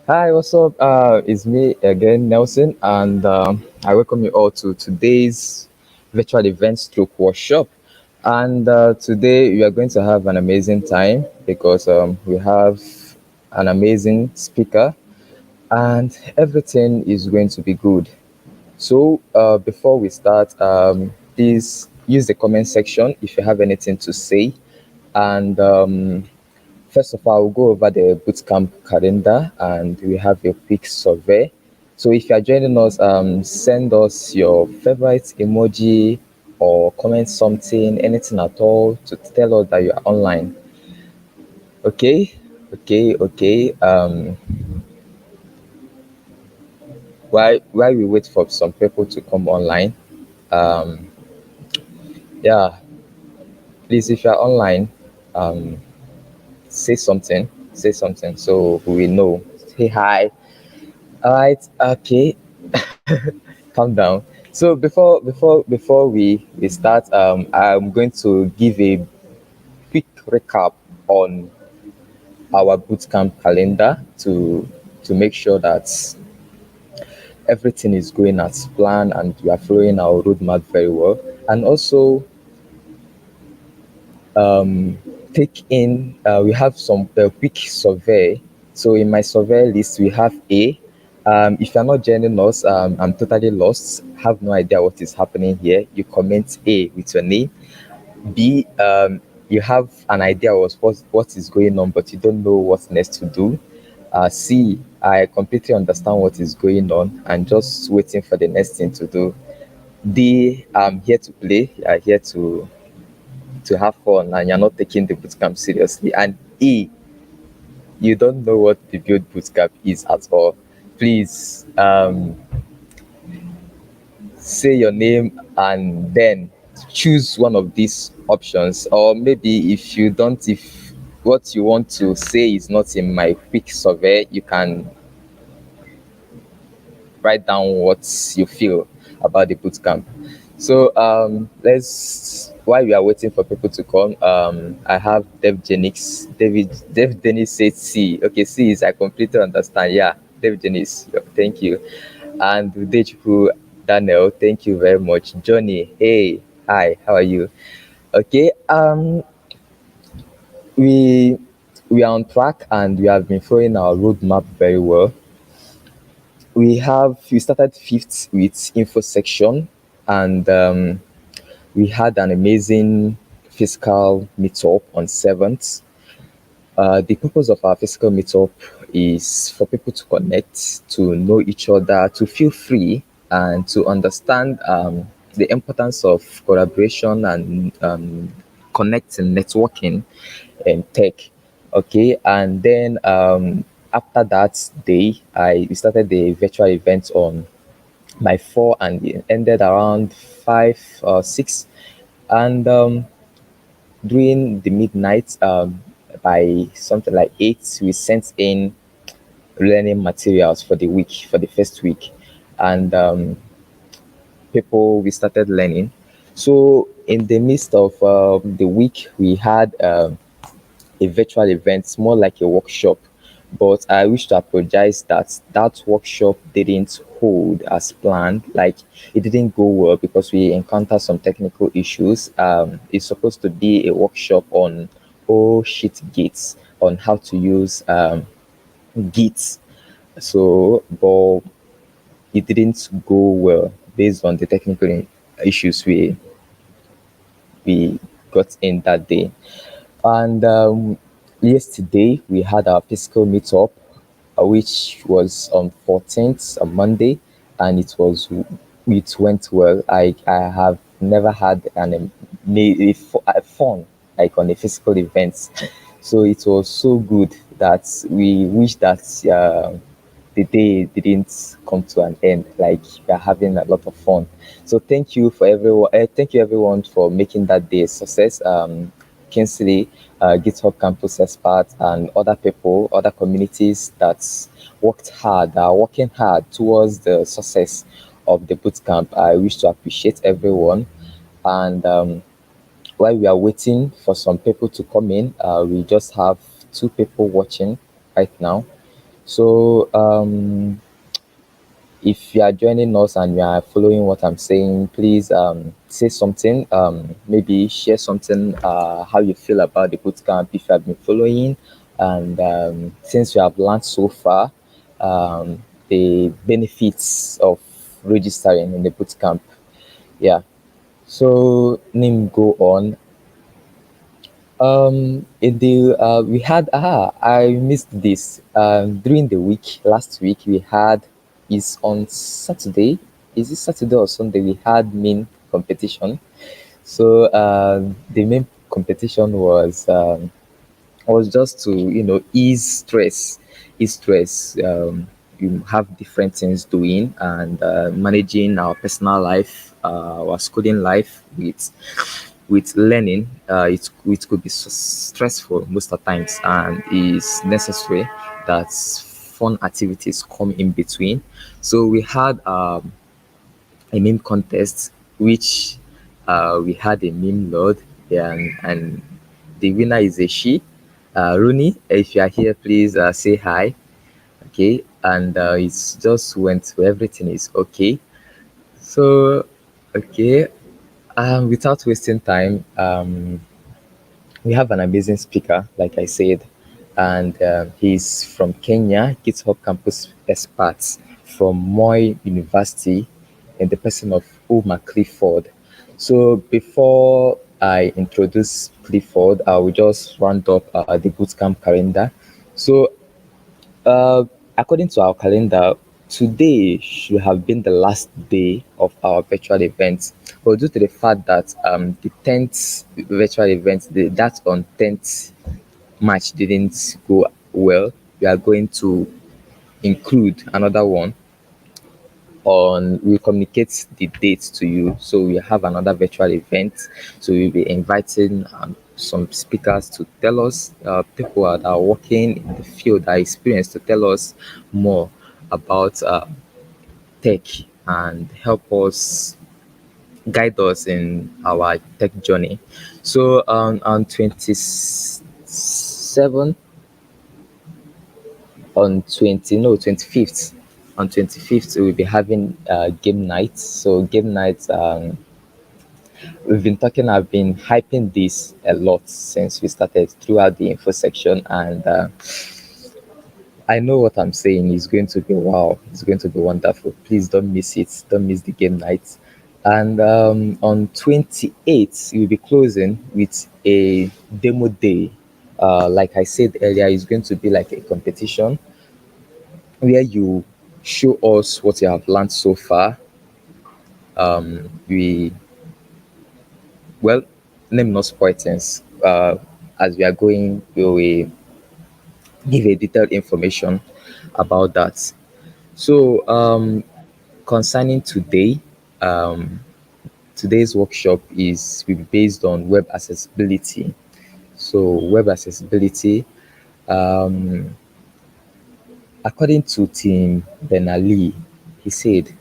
Hi, what's up? It's me again, Nelson, and I welcome you all to today's virtual event stroke workshop. And today we are going to have an amazing time because we have an amazing speaker, and everything is going to be good. So before we start, please use the comment section if you have anything to say, and first of all, we'll go over the bootcamp calendar and we have a quick survey. So if you are joining us, send us your favorite emoji or comment something, anything at all to tell us that you are online. Okay, okay. While we wait for some people to come online, um, yeah, please if you are online, um, say something so we know. Say hi. All right, okay. Calm down. So before we start, I'm going to give a quick recap on our bootcamp calendar to make sure that everything is going as planned and we are following our roadmap very well. And also take in we have some quick survey. So in my survey list we have A. If you're not joining us, I'm totally lost, have no idea what is happening here. You comment A with your name. B, you have an idea of what is going on, but you don't know what's next to do. C, I completely understand what is going on and just waiting for the next thing to do. D, I'm here to play. You're here to have fun and you're not taking the bootcamp seriously. And E, you don't know what the build bootcamp is at all. Please say your name and then choose one of these options. Or maybe if you don't, if what you want to say is not in my quick survey, you can write down what you feel about the bootcamp. So let's while we are waiting for people to come, I have Dev Dennis said C. Okay, C is I completely understand. Yeah, Dev Dennis, thank you. And Udechiku Daniel, thank you very much. Johnny, hey, hi, how are you? Okay, we we are on track and we have been following our roadmap very well. We started fifth with info section, and we had an amazing physical meetup on 7th. The purpose of our physical meetup is for people to connect, to know each other, to feel free, and to understand the importance of collaboration and connecting, networking, and tech. Okay, and then after that day, we started the virtual event on by 4 and it ended around 5 or 6. And during the midnight, by something like 8, we sent in learning materials for the week, for the first week. And people, we started learning. So in the midst of the week, we had a virtual event, more like a workshop. But I wish to apologize that that workshop didn't hold as planned. Like it didn't go well because we encountered some technical issues. It's supposed to be a workshop on all sheet gates on how to use Git. So, but it didn't go well based on the technical issues we got in that day. And yesterday we had our physical meetup, which was on 14th, a Monday, and it went well. I have never had a fun like on a physical event, so it was so good that we wish that the day didn't come to an end. Like we are having a lot of fun. So thank you for everyone. Thank you everyone for making that day a success. Kinsley, GitHub Campus Expert, and other people, other communities that worked hard, are working hard towards the success of the bootcamp. I wish to appreciate everyone. And while we are waiting for some people to come in, we just have two people watching right now. So if you are joining us and you are following what I'm saying, please say something. Maybe share something, how you feel about the bootcamp if you have been following, and since you have learned so far, the benefits of registering in the bootcamp. Yeah. So, name go on. In the we had I missed this. During the week last week we had is on Saturday. Is it Saturday or Sunday? We had main competition. So the main competition was just to ease stress. You have different things doing and managing our personal life, our schooling life with learning. It could be so stressful most of the times, and is necessary that fun activities come in between. So we had a meme contest, which we had a meme lord, and the winner is a she. Rooney, if you are here, please say hi. Okay, and it's just went well, everything is okay. So, okay, without wasting time, we have an amazing speaker, like I said, and he's from Kenya, GitHub Campus expert from Moi University, in the person of Ouma Clifford. So before I introduce Clifford, I will just round up the bootcamp calendar. So uh, according to our calendar, today should have been the last day of our virtual event. But due to the fact that the 10th virtual event, that on 10th March didn't go well, we are going to include another one on, we communicate the date to you. So we have another virtual event. So we'll be inviting some speakers to tell us, people that are working in the field, that are experienced, to tell us more about tech and help us guide us in our tech journey. So on 27, on 20 no 25th, on 25th we'll be having game night. So game night, I've been hyping this a lot since we started throughout the info section, and I know what I'm saying is going to be wow. It's going to be wonderful. Please don't miss it. Don't miss the game night. And on 28th, we'll be closing with a demo day. Like I said earlier, it's going to be like a competition where you show us what you have learned so far. We well, name not spoil things. As we are going, we will give a detailed information about that. So, concerning today, today's workshop is will be based on web accessibility. So, web accessibility, according to Tim Bernali, he said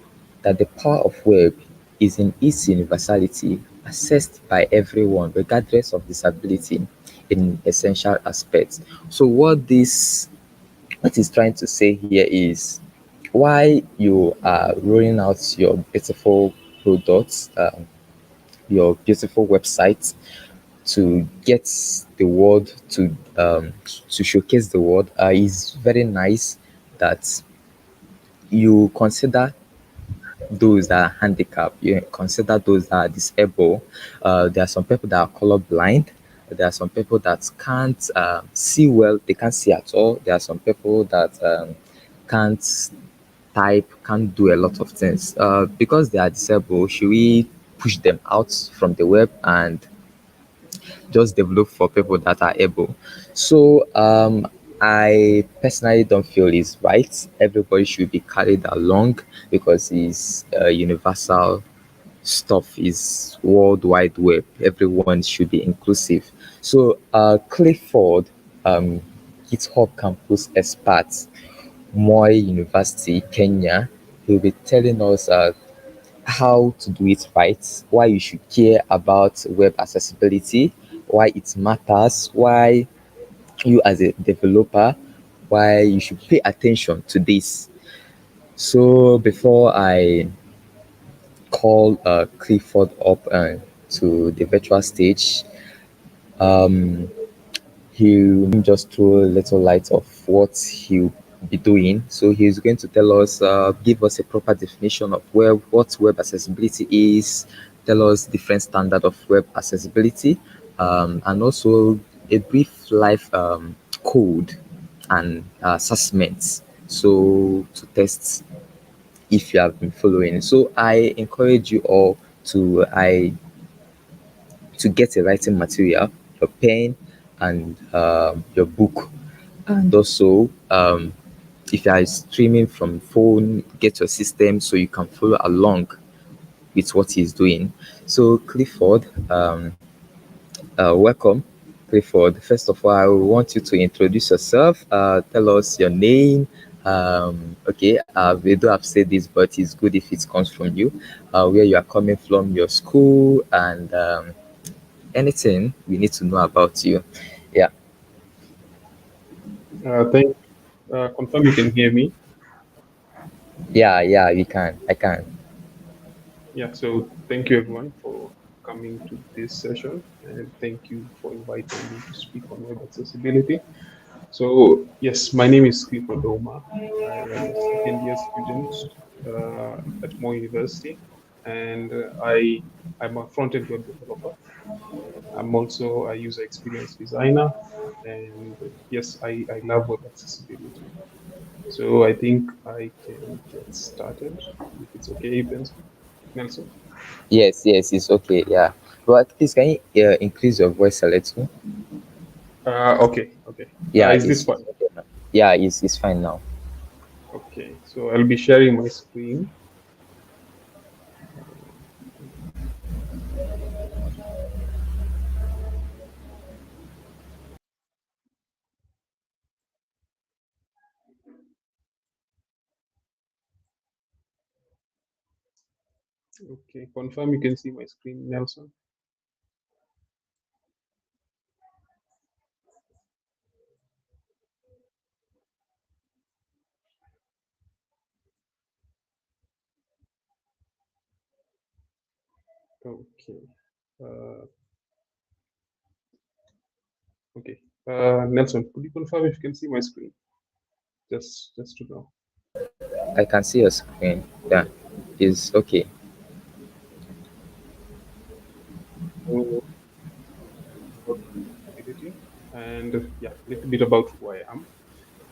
that the power of web is in its universality, accessed by everyone, regardless of disability, in essential aspects. So, what he's trying to say here is, why you are rolling out your beautiful products, your beautiful website, to get the world to showcase the world, is very nice that you consider those that are handicapped, you consider those that are disabled. There are some people that are colorblind. There are some people that can't see well, they can't see at all. There are some people that can't type, can't do a lot of things. Because they are disabled, should we push them out from the web and just develop for people that are able? So I personally don't feel it's right. Everybody should be carried along because it's universal stuff, is world wide web. Everyone should be inclusive. So Clifford, GitHub campus expert, Moi University, Kenya, he'll be telling us how to do it right, why you should care about web accessibility, why it matters, why you as a developer why you should pay attention to this. So before I call Clifford up to the virtual stage, um, he'll just throw a little light of what he'll be doing. So he's going to tell us, give us a proper definition of what web accessibility is, tell us different standard of web accessibility, and also a brief life code and assessments. So to test if you have been following. So I encourage you all to get a writing material, your pen, and your book. And also, if you are streaming from phone, get your system so you can follow along with what he's doing. So, Clifford, welcome. Clifford, first of all, I want you to introduce yourself. Tell us your name. Okay, we do have said this, but it's good if it comes from you. Where you are coming from, your school, and anything we need to know about you. Yeah. Thank you. Confirm you can hear me. Yeah, we can. I can. Yeah, so thank you everyone for coming to this session and thank you for inviting me to speak on web accessibility. So, yes, my name is Clifford Ouma. I am a second year student at Mo University and I'm a front end web developer. I'm also a user experience designer and yes, I love web accessibility. So I think I can get started if it's okay, Nelson. Yes, it's okay. Yeah. But please, can you increase your voice a little? Okay. Yeah, Is this fine? it's okay now. Yeah, it's fine now. Okay, so I'll be sharing my screen. Okay, confirm you can see my screen, Nelson. Okay. Uh, okay. Nelson, could you confirm if you can see my screen? Just to know. I can see your screen. Yeah, it's okay. So, about accessibility, and yeah, a little bit about who I am.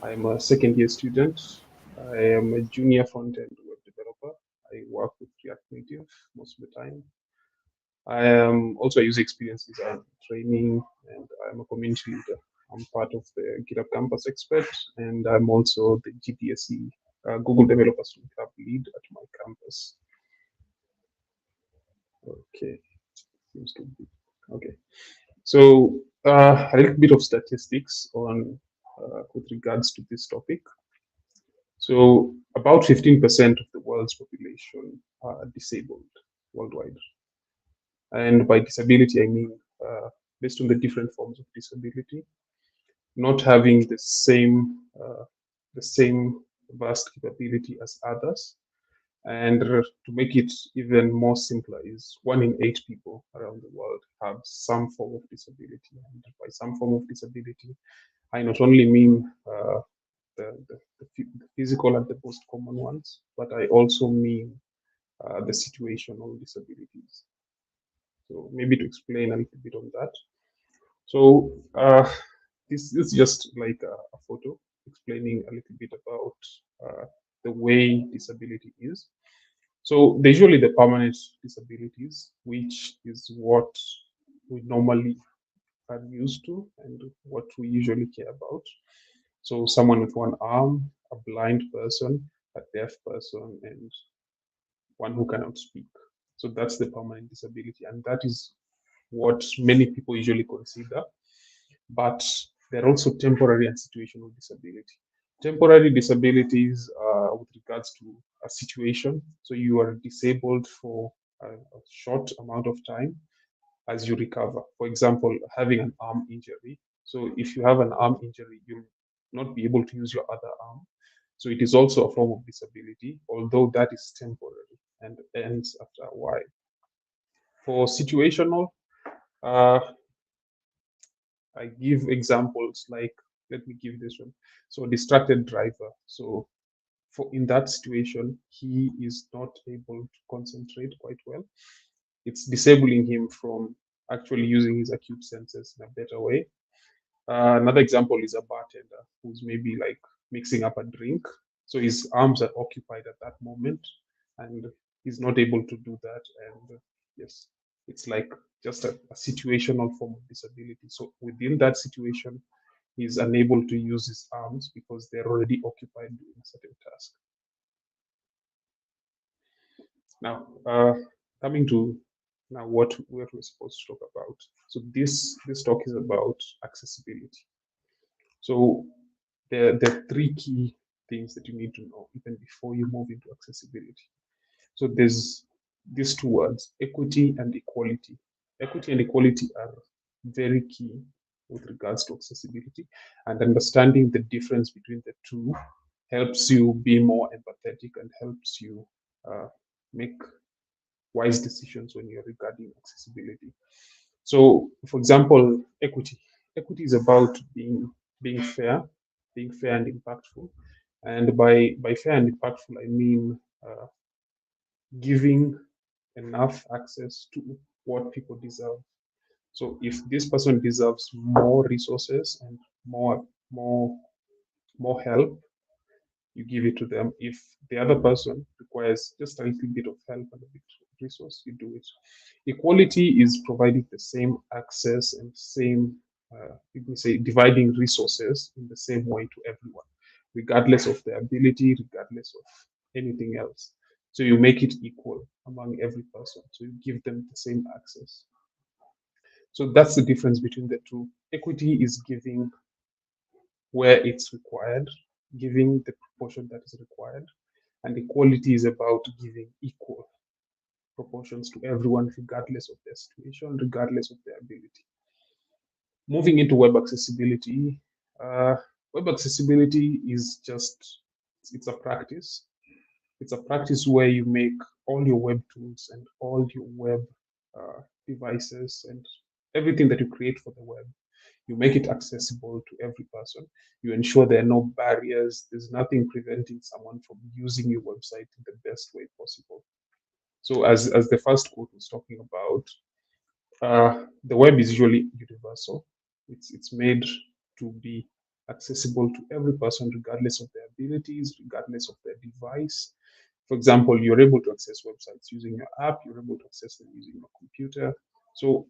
I am a second year student. I am a junior front end web developer. I work with React Native most of the time. I am also a user experience design training, and I'm a community leader. I'm part of the GitHub Campus Expert, and I'm also the GDSE Google Developer Student Club lead at my campus. Okay, seems to be okay. So a little bit of statistics on with regards to this topic. So about 15% of the world's population are disabled worldwide. And by disability, I mean based on the different forms of disability, not having the same vast capability as others. And to make it even more simpler, is 1 in 8 people around the world have some form of disability. And by some form of disability, I not only mean the physical and the most common ones, but I also mean the situational disabilities. So maybe to explain a little bit on that. So this is just like a photo explaining a little bit about the way disability is. So they're usually the permanent disabilities, which is what we normally are used to and what we usually care about. So someone with one arm, a blind person, a deaf person, and one who cannot speak. So that's the permanent disability, and that is what many people usually consider. But there are also temporary and situational disability. Temporary disabilities with regards to a situation. So you are disabled for a short amount of time as you recover. For example, having an arm injury. So if you have an arm injury, not be able to use your other arm. So it is also a form of disability, although that is temporary and ends after a while. For situational, uh, I give examples like, let me give this one. So distracted driver. So for in that situation, he is not able to concentrate quite well. It's disabling him from actually using his acute senses in a better way. Another example is a bartender who's maybe like mixing up a drink. So his arms are occupied at that moment and he's not able to do that. And yes, it's like just a situational form of disability. So within that situation, he's unable to use his arms because they're already occupied doing a certain task. Now, coming to now what we're supposed to talk about. So this talk is about accessibility. So there are three key things that you need to know even before you move into accessibility. So there's these two words, equity and equality. Equity and equality are very key with regards to accessibility, and understanding the difference between the two helps you be more empathetic and helps you uh, make wise decisions when you're regarding accessibility. So, for example, equity. Equity is about being fair, being fair and impactful. And by fair and impactful, I mean giving enough access to what people deserve. So, if this person deserves more resources and more more help, you give it to them. If the other person requires just a little bit of help and a bit of resource, you do it. Equality is providing the same access and same, you can say, dividing resources in the same way to everyone, regardless of their ability, regardless of anything else. So you make it equal among every person. So you give them the same access. So that's the difference between the two. Equity is giving where it's required, giving the proportion that is required, and equality is about giving equal proportions to everyone, regardless of their situation, regardless of their ability. Moving into web accessibility, uh, web accessibility is just it's a practice. It's a practice where you make all your web tools and all your web devices and everything that you create for the web. You make it accessible to every person. You ensure there are no barriers. There's nothing preventing someone from using your website in the best way possible. So, as the first quote was talking about, the web is usually universal. It's made to be accessible to every person, regardless of their abilities, regardless of their device. For example, you're able to access websites using your app. You're able to access them using your computer. So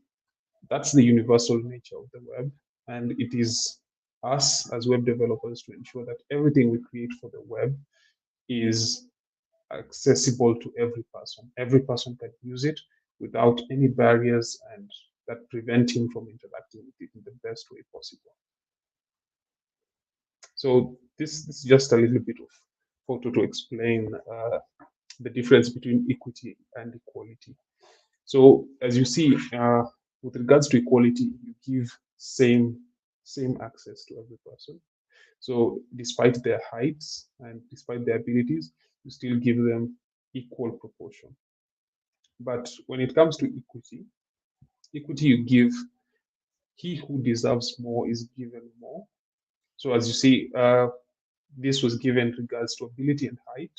that's the universal nature of the web, and it is us as web developers to ensure that everything we create for the web is accessible to every person. Every person can use it without any barriers and that prevent him from interacting with it in the best way possible. So this is just a little bit of photo to explain the difference between equity and equality. So as you see, with regards to equality, you give same access to every person. So despite their heights and despite their abilities, you still give them equal proportion. But when it comes to equity, equity you give, he who deserves more is given more. So as you see, this was given regards to ability and height.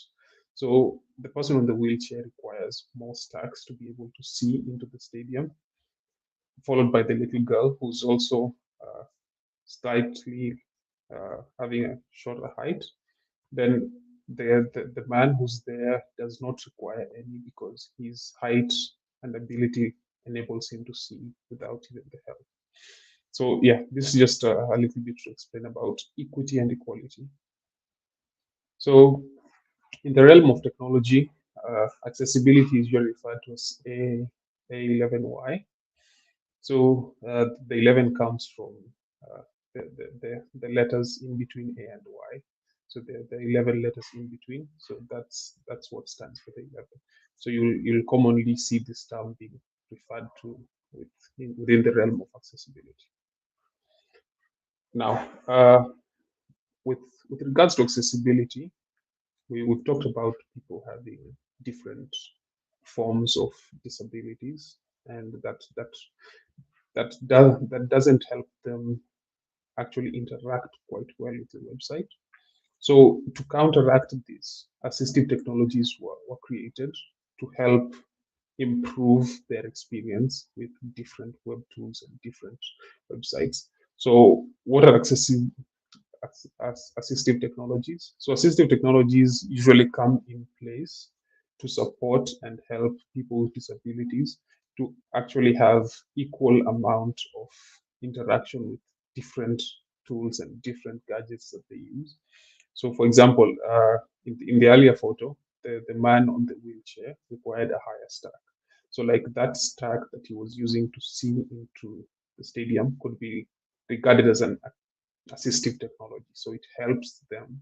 So the person on the wheelchair requires more stacks to be able to see into the stadium, followed by the little girl who's also slightly having a shorter height. Then the man who's there does not require any because his height and ability enables him to see without even the help. So yeah, this is just a little bit to explain about equity and equality. So in the realm of technology, accessibility is usually referred to as A11Y. So the 11 comes from the letters in between A and Y. So the 11 letters in between. So that's what stands for the 11. So you'll commonly see this term being referred to within the realm of accessibility. Now, with with regards to accessibility, we've talked about people having different forms of disabilities, and that doesn't help them actually interact quite well with the website. So to counteract this, assistive technologies were created to help improve their experience with different web tools and different websites. So what are as assistive technologies? So assistive technologies usually come in place to support and help people with disabilities to actually have equal amount of interaction with different tools and different gadgets that they use. So, for example, in the earlier photo, the man on the wheelchair required a higher stack. So, like that stack that he was using to see into the stadium could be regarded as an assistive technology. So, it helps them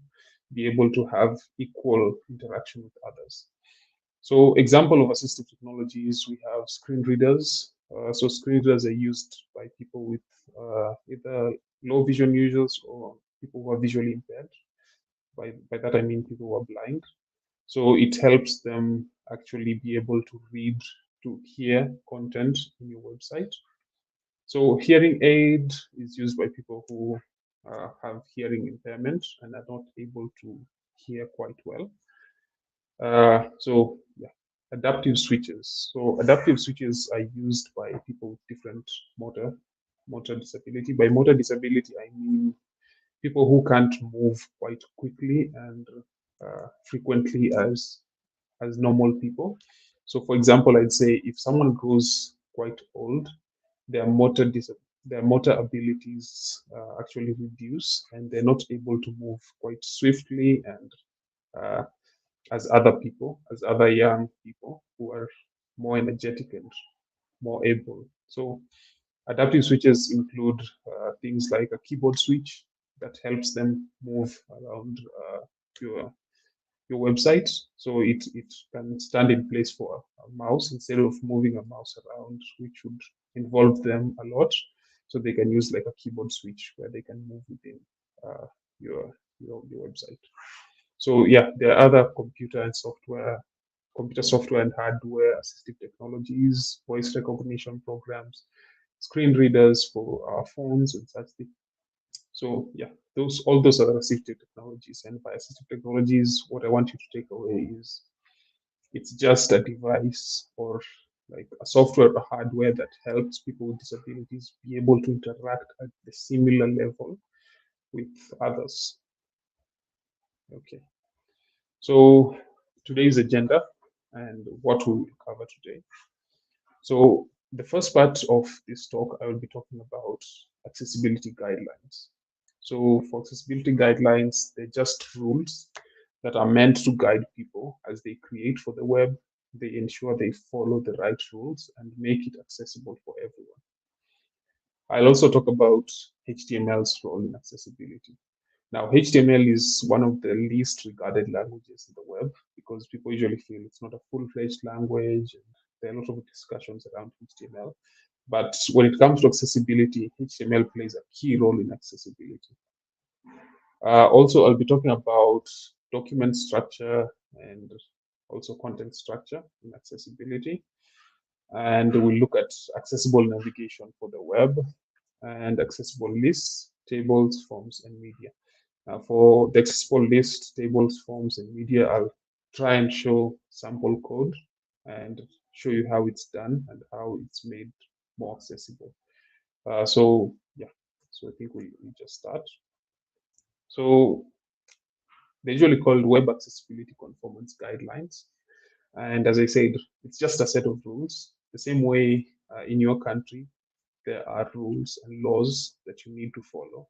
be able to have equal interaction with others. So, example of assistive technologies, we have screen readers. So, screen readers are used by people with either low vision users or people who are visually impaired. By that I mean people who are blind. So it helps them actually be able to read, to hear content in your website. So hearing aid is used by people who have hearing impairment and are not able to hear quite well. So yeah, adaptive switches. So adaptive switches are used by people with different motor disability. By motor disability, I mean people who can't move quite quickly and frequently as normal people. So, for example, I'd say if someone grows quite old, their their motor abilities actually reduce, and they're not able to move quite swiftly and uh, as other people, as other young people who are more energetic and more able. So adaptive switches include things like a keyboard switch that helps them move around your your website. So it can stand in place for a mouse instead of moving a mouse around, which would involve them a lot. So they can use like a keyboard switch where they can move within uh, your, your website. So yeah, there are other computer software and hardware, assistive technologies, voice recognition programs, screen readers for our phones and such things. So yeah, those all those are assistive technologies. And by assistive technologies, what I want you to take away is it's just a device or like a software or hardware that helps people with disabilities be able to interact at the similar level with others. Okay. So today's agenda and what we will cover today. So the first part of this talk, I will be talking about accessibility guidelines. So for accessibility guidelines, they're just rules that are meant to guide people as they create for the web. They ensure they follow the right rules and make it accessible for everyone. I'll also talk about HTML's role in accessibility. Now, HTML is one of the least regarded languages in the web because people usually feel it's not a full-fledged language, and there are a lot of discussions around HTML. But when it comes to accessibility, HTML plays a key role in accessibility. Also, I'll be talking about document structure and also content structure in accessibility. And we'll look at accessible navigation for the web and accessible lists, tables, forms, and media. For the accessible list, tables, forms, and media, I'll try and show sample code and show you how it's done and how it's made more accessible. So yeah, so I think we just start. So they're usually called Web Accessibility Conformance Guidelines. And as I said, it's just a set of rules. The same way in your country, there are rules and laws that you need to follow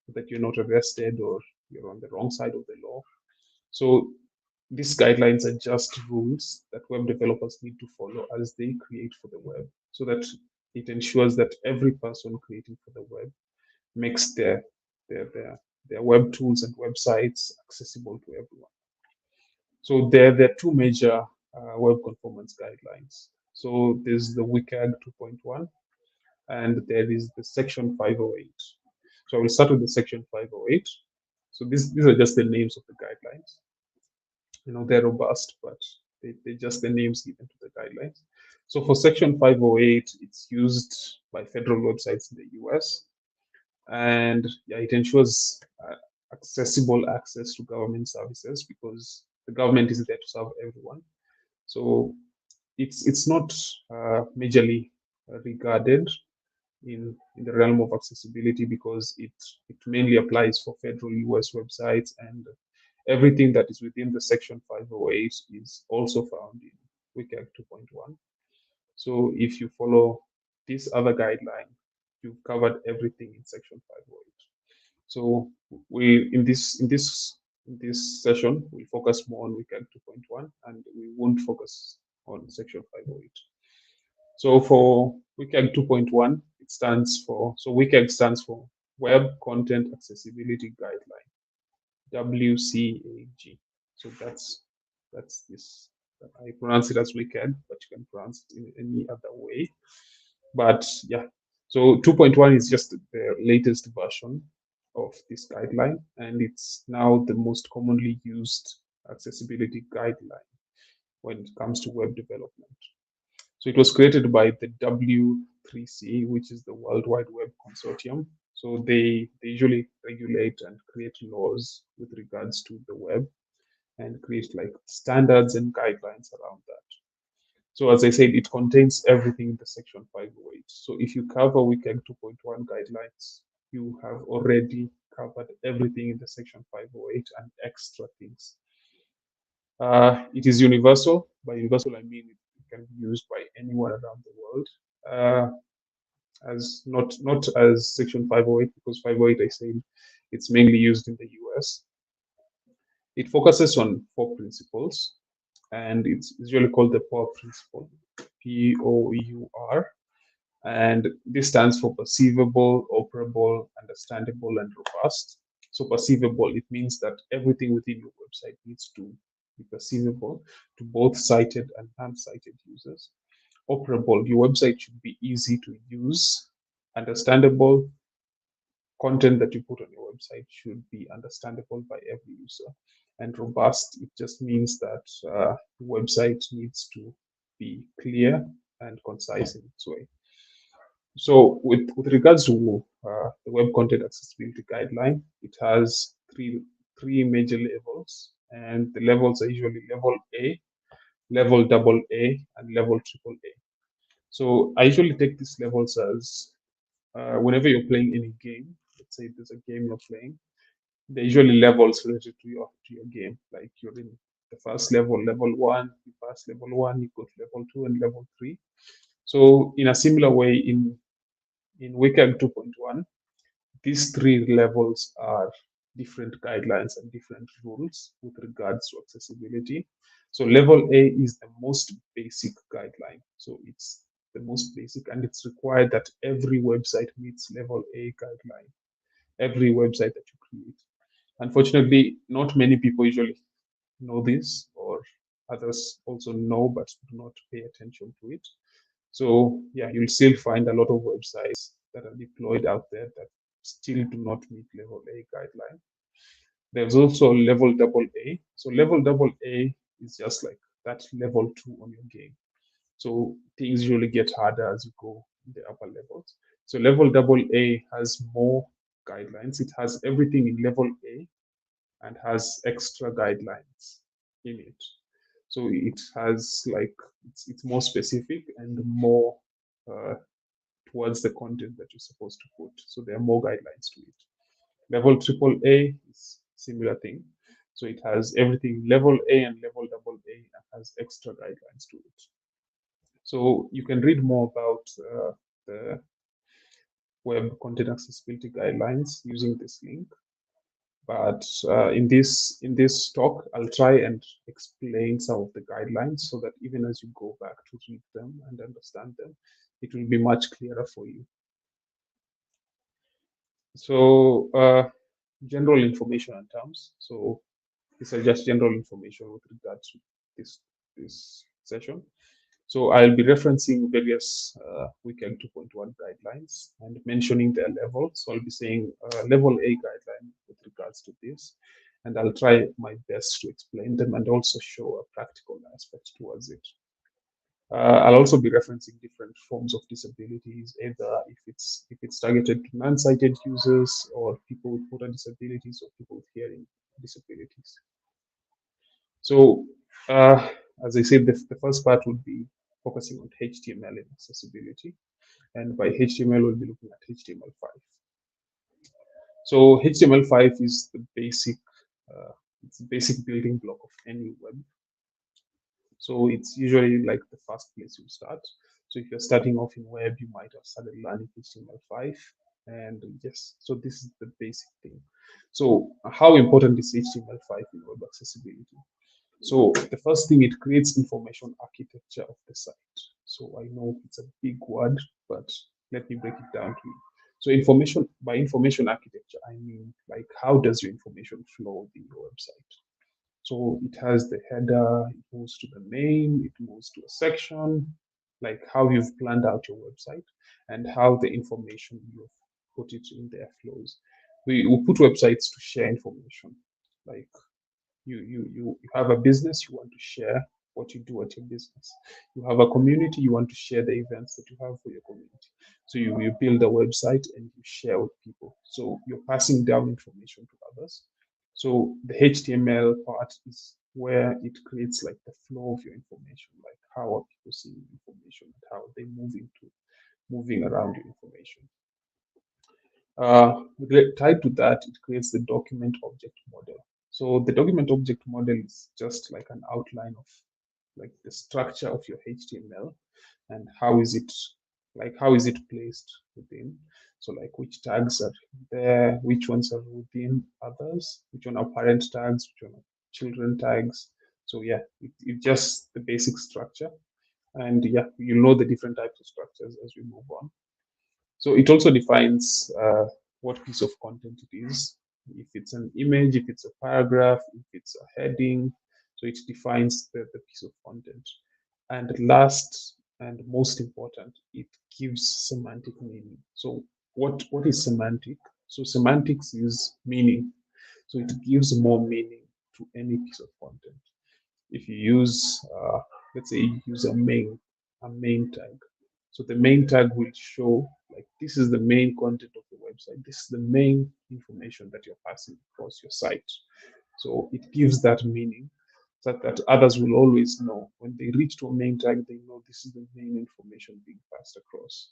so that you're not arrested or you're on the wrong side of the law. So these guidelines are just rules that web developers need to follow as they create for the web so that it ensures that every person creating for the web makes their, their, their web tools and websites accessible to everyone. So there are two major web conformance guidelines. So there's the WCAG 2.1 and there is the Section 508. So I will start with the Section 508. So these are just the names of the guidelines. They're robust, but they're just the names given to the guidelines. So for Section 508, it's used by federal websites in the US, and yeah, it ensures accessible access to government services because the government is there to serve everyone. So it's not majorly regarded in the realm of accessibility because it mainly applies for federal US websites, and everything that is within the Section 508 is also found in WCAG 2.1. So if you follow this other guideline, you've covered everything in Section 508. So we in this session we focus more on WCAG 2.1, and we won't focus on Section 508. So for WCAG 2.1, WCAG stands for Web Content Accessibility Guideline, WCAG. So that's this. I pronounce it as WCAG, but you can pronounce it in any other way. But yeah, so 2.1 is just the latest version of this guideline, and it's now the most commonly used accessibility guideline when it comes to web development. So it was created by the W3C, which is the World Wide Web Consortium. So they usually regulate and create laws with regards to the web and create like standards and guidelines around that. So as I said, it contains everything in the Section 508. So if you cover WCAG 2.1 guidelines, you have already covered everything in the Section 508 and extra things. It is universal. By universal, I mean it can be used by anyone around the world. As not as Section 508, because 508, I said, it's mainly used in the US. It focuses on four principles, and it's usually called the POUR principle, POUR. And this stands for perceivable, operable, understandable, and robust. So perceivable, it means that everything within your website needs to be perceivable to both sighted and non-sighted users. Operable, your website should be easy to use. Understandable, content that you put on your website should be understandable by every user. And robust, it just means that the website needs to be clear and concise in its way. So with regards to the Web Content Accessibility Guideline, it has three major levels, and the levels are usually level A, level double A, and level triple A. So I usually take these levels as whenever you're playing any game, let's say there's a game you're playing, they're usually levels related to your game. Like you're in the first level, level one, you pass level one, you go to level two and level three. So in a similar way, in WCAG 2.1, these three levels are different guidelines and different rules with regards to accessibility. So level A is the most basic guideline. So it's the most basic, and it's required that every website meets level A guideline, every website that you create. Unfortunately, not many people usually know this, or others also know but do not pay attention to it. So yeah, you'll still find a lot of websites that are deployed out there that still do not meet level A guideline. There's also level double A. So level double A is just like that level two on your game. So things usually get harder as you go in the upper levels. So level double A has more guidelines. It has everything in level A and has extra guidelines in it. So it has like it's more specific and more uh, towards the content that you're supposed to put. So there are more guidelines to it. Level triple A is similar thing. So it has everything level A and level double A and has extra guidelines to it. So you can read more about the web content accessibility guidelines using this link. But in this talk, I'll try and explain some of the guidelines so that even as you go back to read them and understand them, it will be much clearer for you. So general information and terms. So these are just general information with regards to this session. So I'll be referencing various weekend 2.1 guidelines and mentioning their level. So I'll be saying level A guideline with regards to this, and I'll try my best to explain them and also show a practical aspect towards it. I'll also be referencing different forms of disabilities, either if it's targeted to non-sighted users or people with motor disabilities or people with hearing disabilities. So, as I said, the first part would be focusing on HTML and accessibility, and by HTML we'll be looking at HTML5. So HTML5 is the basic, it's the basic building block of any web. So it's usually like the first place you start. So if you're starting off in web, you might have started learning HTML5. And yes, so this is the basic thing. So how important is HTML5 in web accessibility? So the first thing, it creates information architecture of the site. So I know it's a big word, but let me break it down to you. So by information architecture, I mean like how does your information flow within your website? So it has the header, it moves to the main, it moves to a section, like how you've planned out your website and how the information you've put it in there flows. We put websites to share information. Like you have a business, you want to share what you do at your business. You have a community, you want to share the events that you have for your community. So you build a website and you share with people. So you're passing down information to others. So the HTML part is where it creates like the flow of your information, like how are people seeing information and how they moving around your information. Tied to that, it creates the document object model. So the document object model is just like an outline of like the structure of your HTML and how is it placed within. So like which tags are there, which ones are within others, which one are parent tags, which one are children tags. So yeah, it just the basic structure. And yeah, you know the different types of structures as we move on. So it also defines what piece of content it is. If it's an image, if it's a paragraph, if it's a heading. So it defines the piece of content. And last and most important, it gives semantic meaning. So what is semantic? So semantics is meaning. So it gives more meaning to any piece of content. If you use, let's say you use a main tag. So the main tag will show like this is the main content of the website. This is the main information that you're passing across your site. So it gives that meaning so that others will always know when they reach to a main tag, they know this is the main information being passed across.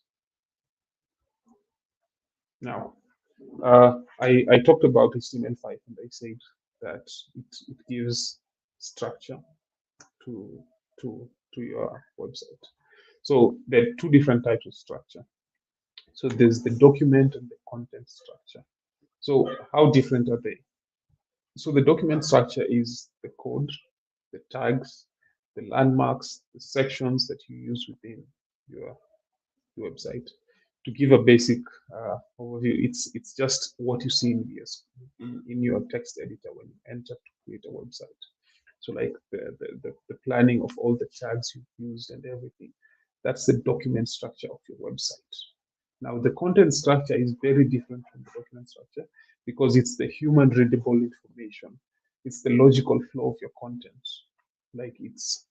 Now, I talked about HTML5 and I said that it gives structure to to your website. So there are two different types of structure. So there's the document and the content structure. So how different are they? So the document structure is the code, the tags, the landmarks, the sections that you use within your website. To give a basic overview, it's just what you see in your text editor when you enter to create a website. So like the planning of all the tags you've used and everything. That's the document structure of your website. Now the content structure is very different from the document structure because it's the human readable information. It's the logical flow of your content. Like it's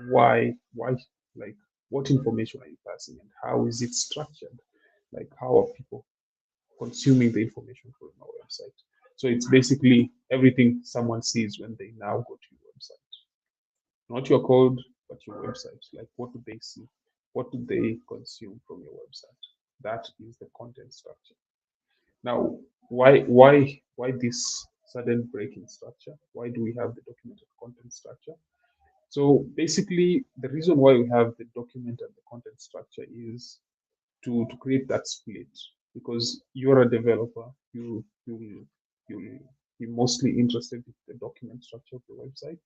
why like what information are you passing and how is it structured? Like how are people consuming the information from our website? So it's basically everything someone sees when they now go to your website. Not your code, but your website. Like what do they see? What do they consume from your website? That is the content structure. Now, why this sudden break in structure? Why do we have the documented content structure? So basically, the reason why we have the document and the content structure is to create that split because you're a developer, you'll be mostly interested in the document structure of the website.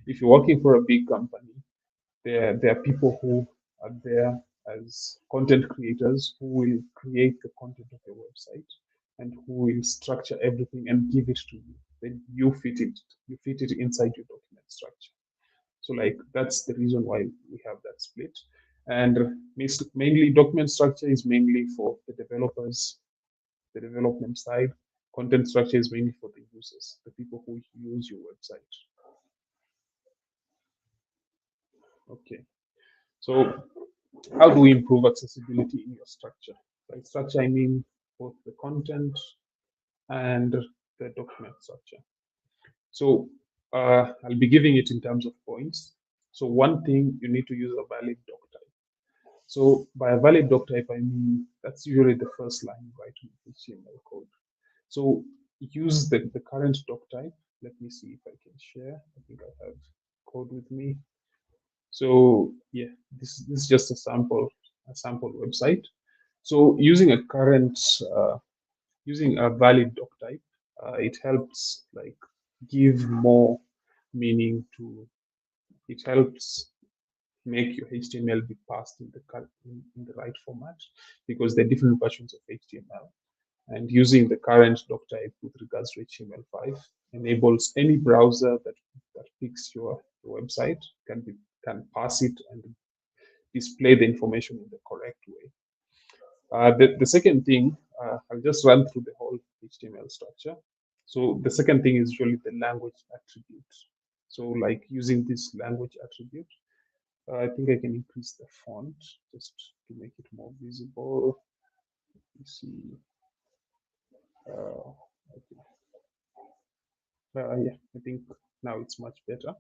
If you're working for a big company, there are people who are there as content creators who will create the content of your website and who will structure everything and give it to you. Then you fit it inside your document structure. So like that's the reason why we have that split. And mainly document structure is mainly for the developers, the development side. Content structure is mainly for the users, the people who use your website. Okay. So how do we improve accessibility in your structure? By structure, I mean both the content and the document structure. So I'll be giving it in terms of points. So one thing, you need to use a valid doc type. So by a valid doc type, I mean that's usually the first line right in HTML code. So use the current doc type. Let me see if I can share. I think I have code with me. So yeah, this is just a sample website. So using a current, using a valid doc type, it helps like give more meaning to. It helps make your HTML be passed in in the right format because there are different versions of HTML. And using the current doc type with regards to HTML5 enables any browser that picks your website can pass it and display the information in the correct way. The second thing, I'll just run through the whole HTML structure. So the second thing is really the language attribute. So like using this language attribute, I think I can increase the font just to make it more visible. You see, okay. Yeah, I think now it's much better.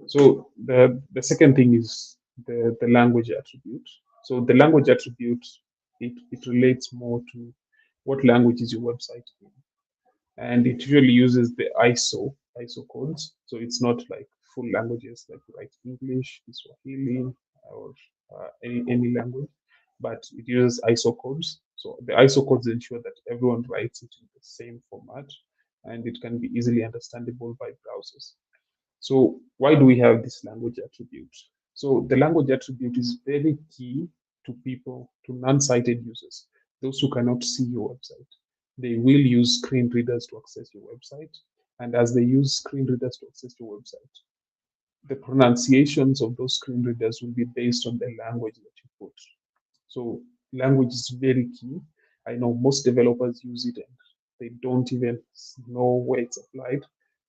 So the second thing is the language attribute. So the language attribute, it relates more to what language is your website in, and it usually uses the ISO codes. So it's not like full languages like like English, Swahili, or any language, but it uses ISO codes. So the ISO codes ensure that everyone writes it in the same format, and it can be easily understandable by browsers. So why do we have this language attribute? So the language attribute is very key to people, to non-sighted users, those who cannot see your website. They will use screen readers to access your website. And as they use screen readers to access your website, the pronunciations of those screen readers will be based on the language that you put. So language is very key. I know most developers use it and they don't even know where it's applied.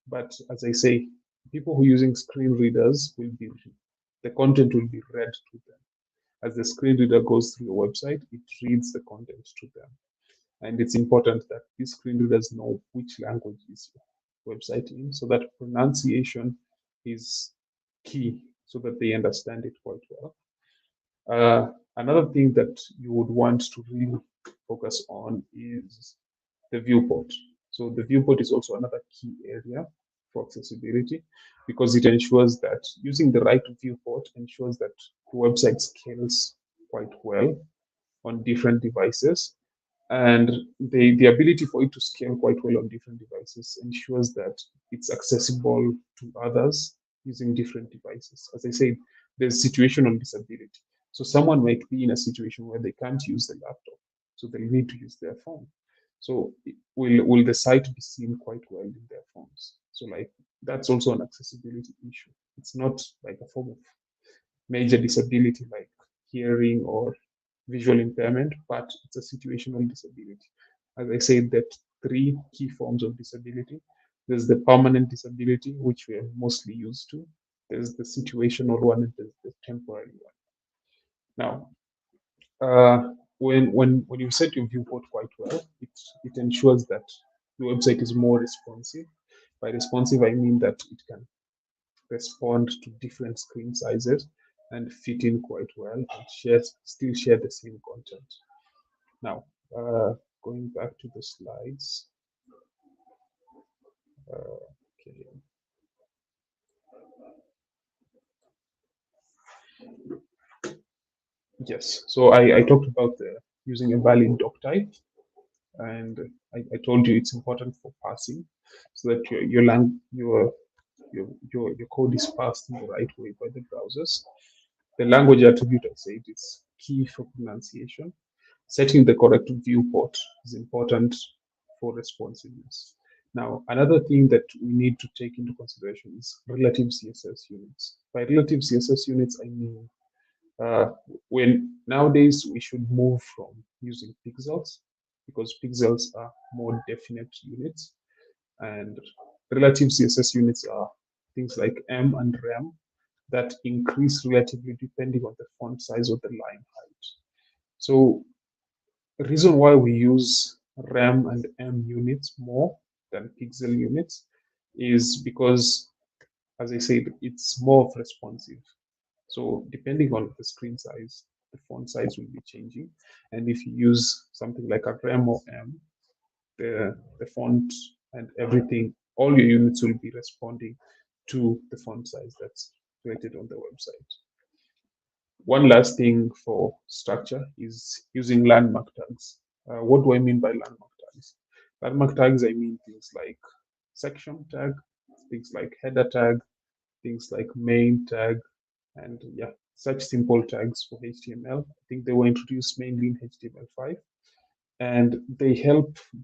But as I say, people who are using screen readers will be, the content will be read to them. As the screen reader goes through your website, it reads the content to them. And it's important that these screen readers know which language is your website in, so that pronunciation is key so that they understand it quite well. Another thing that you would want to really focus on is the viewport. So the viewport is also another key area for accessibility because it ensures that using the right viewport ensures that the website scales quite well on different devices. And the ability for it to scale quite well on different devices ensures that it's accessible to others using different devices. As I said, there's situational disability. So someone might be in a situation where they can't use the laptop, so they'll need to use their phone. So will the site be seen quite well in their phones? So like that's also an accessibility issue. It's not like a form of major disability like hearing or visual impairment, but it's a situational disability. As I said, that three key forms of disability. There's the permanent disability, which we are mostly used to. There's the situational one, and there's the temporary one. Now, when you set your viewport quite well, it ensures that the website is more responsive. By responsive, I mean that it can respond to different screen sizes and fit in quite well and still share the same content. Now, going back to the slides. Okay. Yes, so I talked about using a valid doc type, and I told you it's important for parsing so that your code is passed in the right way by the browsers. The language attribute, I said, is key for pronunciation. Setting the correct viewport is important for responsiveness. Now, another thing that we need to take into consideration is relative CSS units. By relative CSS units, I mean when nowadays we should move from using pixels because pixels are more definite units, and relative CSS units are things like M and rem that increase relatively depending on the font size or the line height. So the reason why we use RAM and M units more than pixel units is because, as I said, it's more responsive. So depending on the screen size, the font size will be changing. And if you use something like a RAM or M, the font and everything, all your units will be responding to the font size that's created on the website. One last thing for structure is using landmark tags. What do I mean by landmark tags? Landmark tags, I mean things like section tag, things like header tag, things like main tag, and yeah, such simple tags for HTML. I think they were introduced mainly in HTML5, and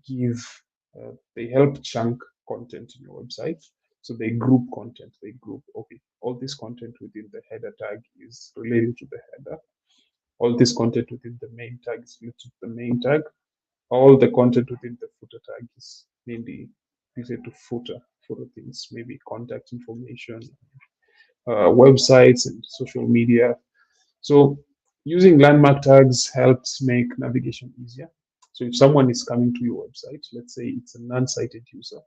give, they help chunk content in your website. So they group content. They group, okay, all this content within the header tag is related to the header. All this content within the main tag is related to the main tag. All the content within the footer tag is mainly related to footer things, maybe contact information, websites, and social media. So using landmark tags helps make navigation easier. So if someone is coming to your website, let's say it's a non-sighted user,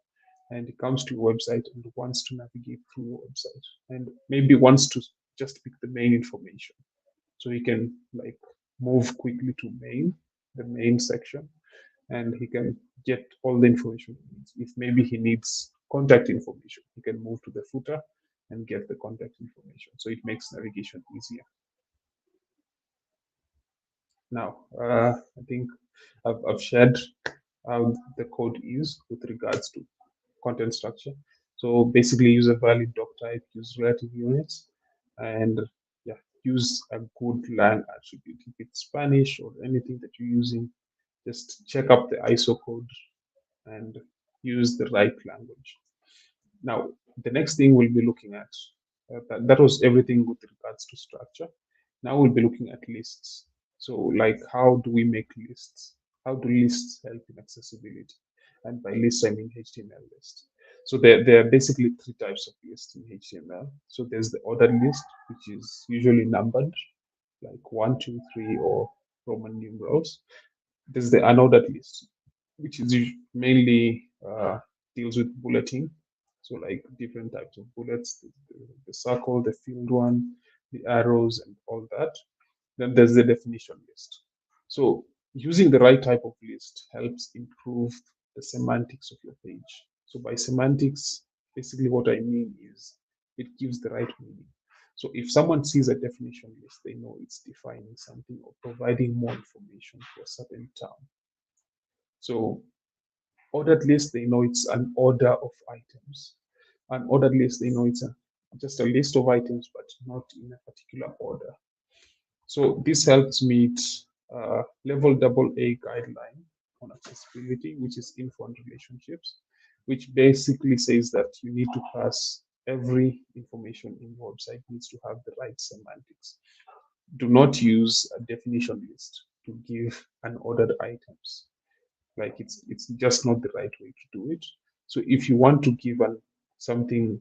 and he comes to your website and wants to navigate through your website, and maybe wants to just pick the main information, so he can like move quickly to the main section, and he can get all the information he needs. If maybe he needs contact information, he can move to the footer and get the contact information. So it makes navigation easier. Now, I think I've shared how the code is with regards to content structure. So basically use a valid doc type, use relative units, and yeah, use a good lang attribute. If it's Spanish or anything that you're using, just check up the ISO code and use the right language. Now, the next thing we'll be looking at, that was everything with regards to structure. Now we'll be looking at lists. So like, how do we make lists? How do lists help in accessibility? And by lists, I mean HTML lists. So there are basically three types of lists in HTML. So there's the ordered list, which is usually numbered, like 1, 2, 3, or Roman numerals. There's the unordered list, which is mainly deals with bulleting. So like different types of bullets, the circle, the filled one, the arrows, and all that. Then there's the definition list. So using the right type of list helps improve the semantics of your page. So by semantics, basically what I mean is it gives the right meaning. So if someone sees a definition list, they know it's defining something or providing more information for a certain term. So ordered list, they know it's an order of items. An ordered list, they know it's just a list of items, but not in a particular order. So this helps meet level AA guideline on accessibility, which is info and relationships, which basically says that you need to pass every information in your website needs to have the right semantics. Do not use a definition list to give unordered items. Like it's just not the right way to do it. So if you want to give something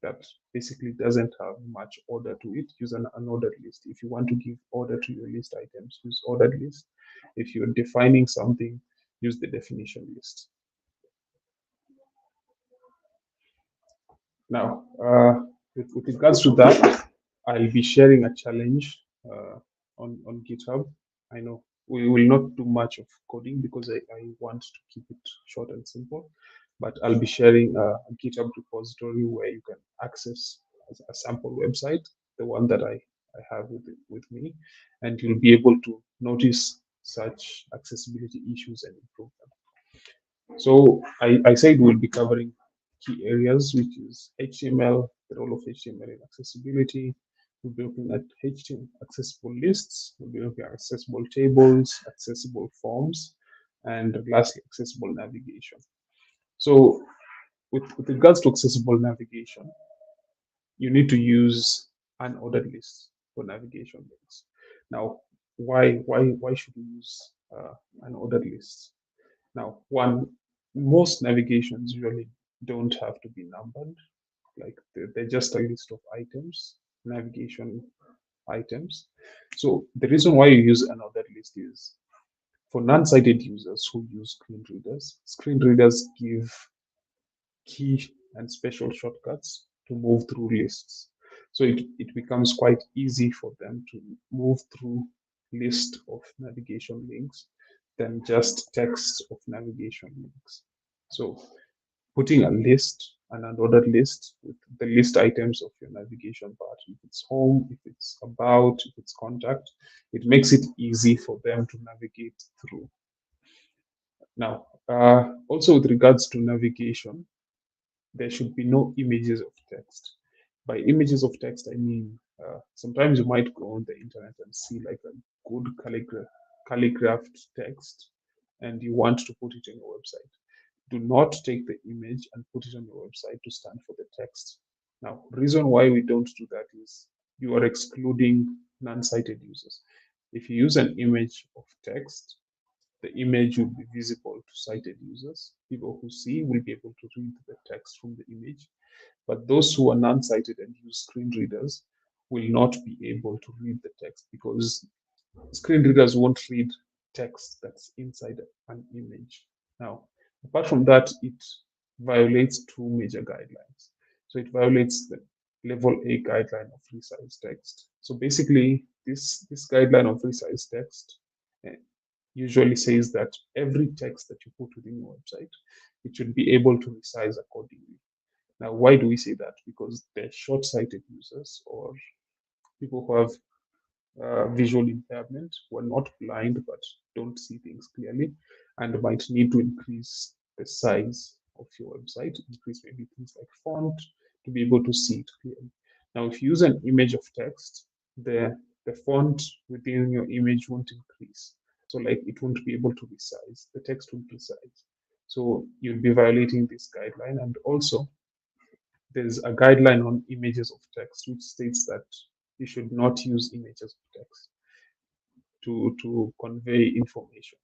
that basically doesn't have much order to it, use an unordered list. If you want to give order to your list items, use ordered list. If you're defining something, use the definition list. Now, with regards to that, I'll be sharing a challenge on GitHub. I know we will not do much of coding because I want to keep it short and simple, but I'll be sharing a GitHub repository where you can access a sample website, the one that I have with me, and you'll be able to notice such accessibility issues and improve them. So I said we'll be covering key areas, which is HTML, the role of HTML in accessibility. We'll be looking at HTML accessible lists. We'll be looking at accessible tables, accessible forms, and lastly, accessible navigation. So with regards to accessible navigation, you need to use an ordered list for navigation links. Now, why should you use an ordered list? Now, one, most navigations really don't have to be numbered. Like they're just a list of items, navigation items. So the reason why you use an ordered list is for non-sighted users who use screen readers. Screen readers give key and special shortcuts to move through lists. So it becomes quite easy for them to move through list of navigation links than just text of navigation links. So putting a list, an ordered list with the list items of your navigation part, if it's home, if it's about, if it's contact, it makes it easy for them to navigate through. Now, also with regards to navigation, there should be no images of text. By images of text, I mean sometimes you might go on the internet and see like a good calligraphed text and you want to put it on your website. Do not take the image and put it on your website to stand for the text. Now, reason why we don't do that is you are excluding non-sighted users. If you use an image of text, the image will be visible to sighted users. People who see will be able to read the text from the image, but those who are non-sighted and use screen readers will not be able to read the text because screen readers won't read text that's inside an image. Now, apart from that, it violates two major guidelines. So it violates the level A guideline of resize text. So basically, this guideline of resize text eh, usually says that every text that you put within your website, it should be able to resize accordingly. Now, why do we say that? Because they're short-sighted users or people who have visual impairment who are not blind but don't see things clearly and might need to increase the size of your website, increase maybe things like font to be able to see it clearly. Now, if you use an image of text, the font within your image won't increase. So like it won't be able to resize, the text won't resize. So you'll be violating this guideline. And also there's a guideline on images of text which states that you should not use images of text to convey information.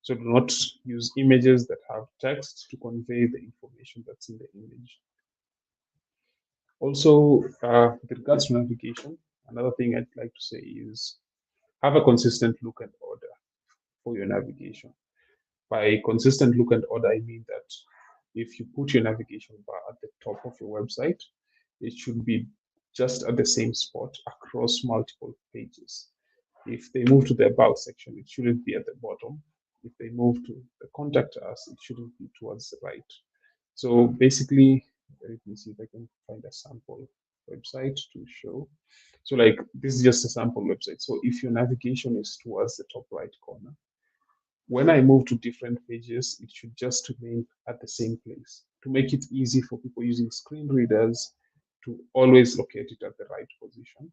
So do not use images that have text to convey the information that's in the image. Also, with regards to navigation, another thing I'd like to say is have a consistent look and order for your navigation. By consistent look and order, I mean that if you put your navigation bar at the top of your website, it should be just at the same spot across multiple pages. If they move to the about section, it shouldn't be at the bottom. If they move to the contact us, it shouldn't be towards the right. So basically, let me see if I can find a sample website to show. So like this is just a sample website. So if your navigation is towards the top right corner, when I move to different pages, it should just remain at the same place to make it easy for people using screen readers to always locate it at the right position.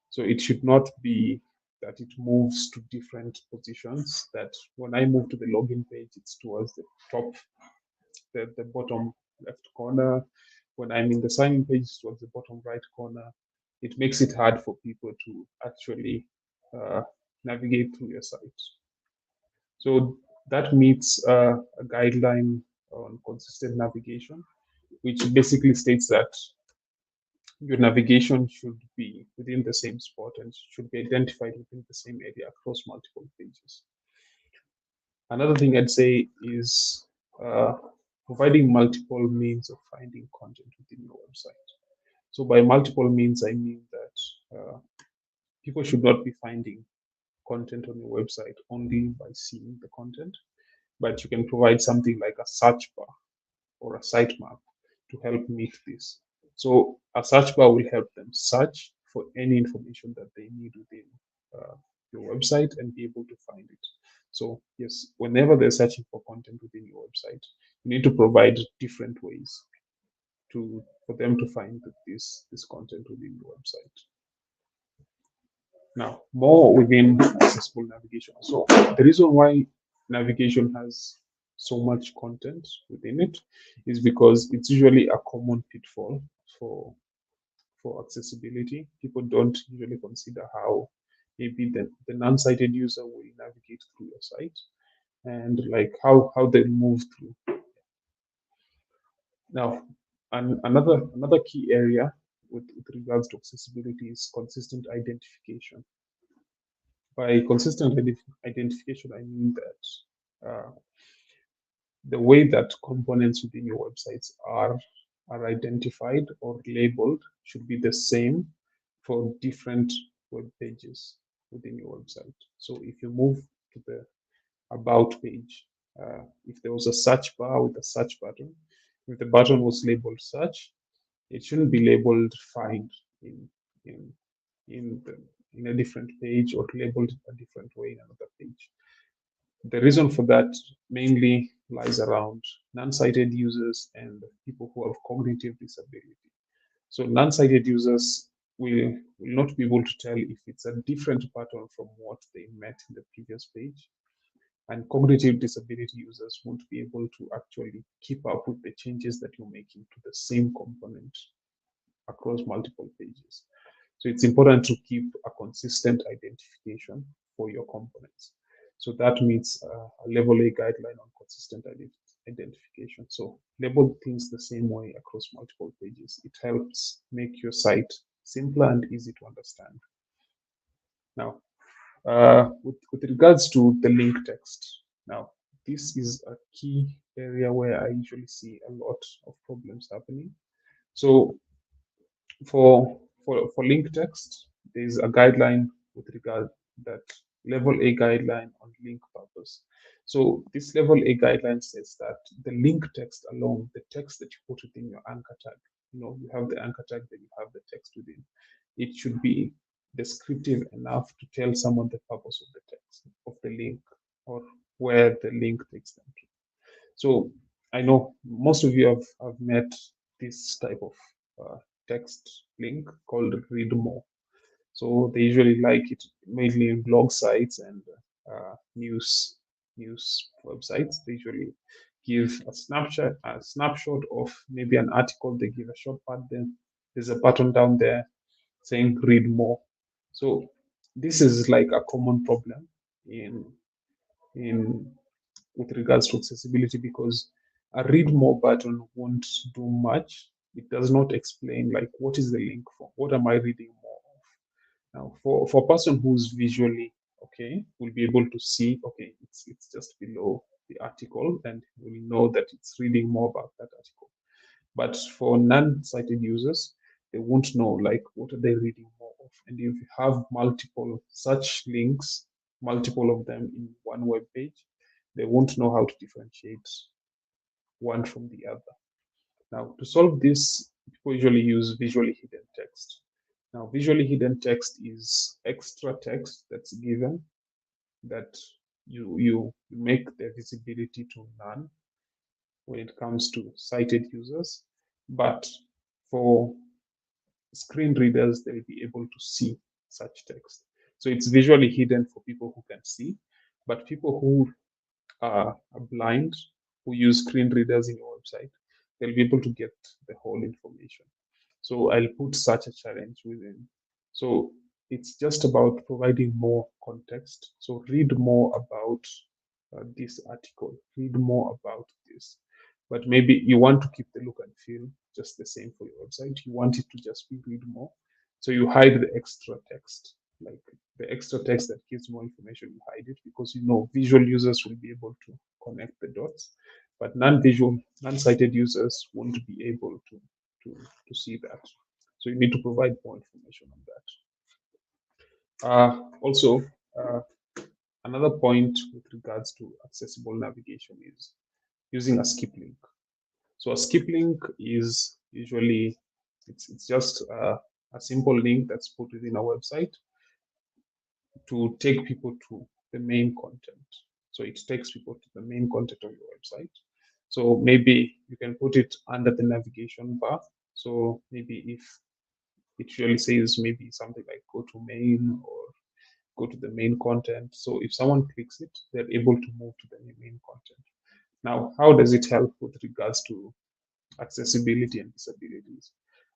So it should not be that it moves to different positions, that when I move to the login page, it's towards the top, the bottom left corner. When I'm in the sign-in page, it's towards the bottom right corner. It makes it hard for people to actually navigate through your site. So that meets a guideline on consistent navigation, which basically states that your navigation should be within the same spot and should be identified within the same area across multiple pages. Another thing I'd say is providing multiple means of finding content within your website. So by multiple means, I mean that people should not be finding content on your website only by seeing the content, but you can provide something like a search bar or a sitemap to help meet this. So a search bar will help them search for any information that they need within uh, your website and be able to find it. So yes, whenever they're searching for content within your website, you need to provide different ways to for them to find this content within your website. Now, more within accessible navigation. So the reason why navigation has so much content within it is because it's usually a common pitfall for accessibility. People don't usually consider how maybe the non-sighted user will navigate through your site and like how they move through. Now, another key area with regards to accessibility is consistent identification. By consistent identification, I mean that the way that components within your websites are identified or labeled should be the same for different web pages within your website. So if you move to the about page, if there was a search bar with a search button, if the button was labeled search, it shouldn't be labeled find in in in the in a different page or labeled a different way in another page. The reason for that mainly lies around non-sighted users and people who have cognitive disability. So non-sighted users will not be able to tell if it's a different pattern from what they met in the previous page. And cognitive disability users won't be able to actually keep up with the changes that you're making to the same component across multiple pages. So it's important to keep a consistent identification for your components. So that means a level A guideline on consistent identification. So label things the same way across multiple pages. It helps make your site simpler and easy to understand. Now, with regards to the link text, now this is a key area where I usually see a lot of problems happening. So for link text, there is a guideline with regard that level A guideline on link purpose. So this level A guideline says that the link text alone, the text that you put within your anchor tag, you have the anchor tag, then you have the text within. It should be descriptive enough to tell someone the purpose of the text, of the link, or where the link takes them to. So I know most of you have met this type of text link called read more. So they usually like it mainly in blog sites and news websites. They usually give a snapshot of maybe an article. They give a short part. Then there's a button down there saying read more. So this is like a common problem in with regards to accessibility because a read more button won't do much. It does not explain like what is the link for, what am I reading more of. Now for a person who's visually okay, will be able to see okay, it's just below the article and will know that it's reading more about that article. But for non-sighted users, they won't know like what are they reading more of. And if you have multiple such links, multiple of them in one web page, they won't know how to differentiate one from the other. Now, to solve this, people usually use visually hidden text. Now, visually hidden text is extra text that's given that you make the visibility to none when it comes to sighted users, but for screen readers, they'll be able to see such text. So it's visually hidden for people who can see, but people who are blind, who use screen readers in your website, they'll be able to get the whole information. So I'll put such a challenge within. So it's just about providing more context. So read more about this article, read more about this. But maybe you want to keep the look and feel just the same for your website. You want it to just be read more. So you hide the extra text, like the extra text that gives more information, you hide it because you know visual users will be able to connect the dots, but non-visual, non-sighted users won't be able to see that. So you need to provide more information on that. Also, uh, another point with regards to accessible navigation is using a skip link. So a skip link is usually it's just a simple link that's put within a website to take people to the main content. So it takes people to the main content of your website. So maybe you can put it under the navigation bar. So maybe if it usually says maybe something like go to main or go to the main content. So if someone clicks it, they're able to move to the main content. Now, how does it help with regards to accessibility and disabilities?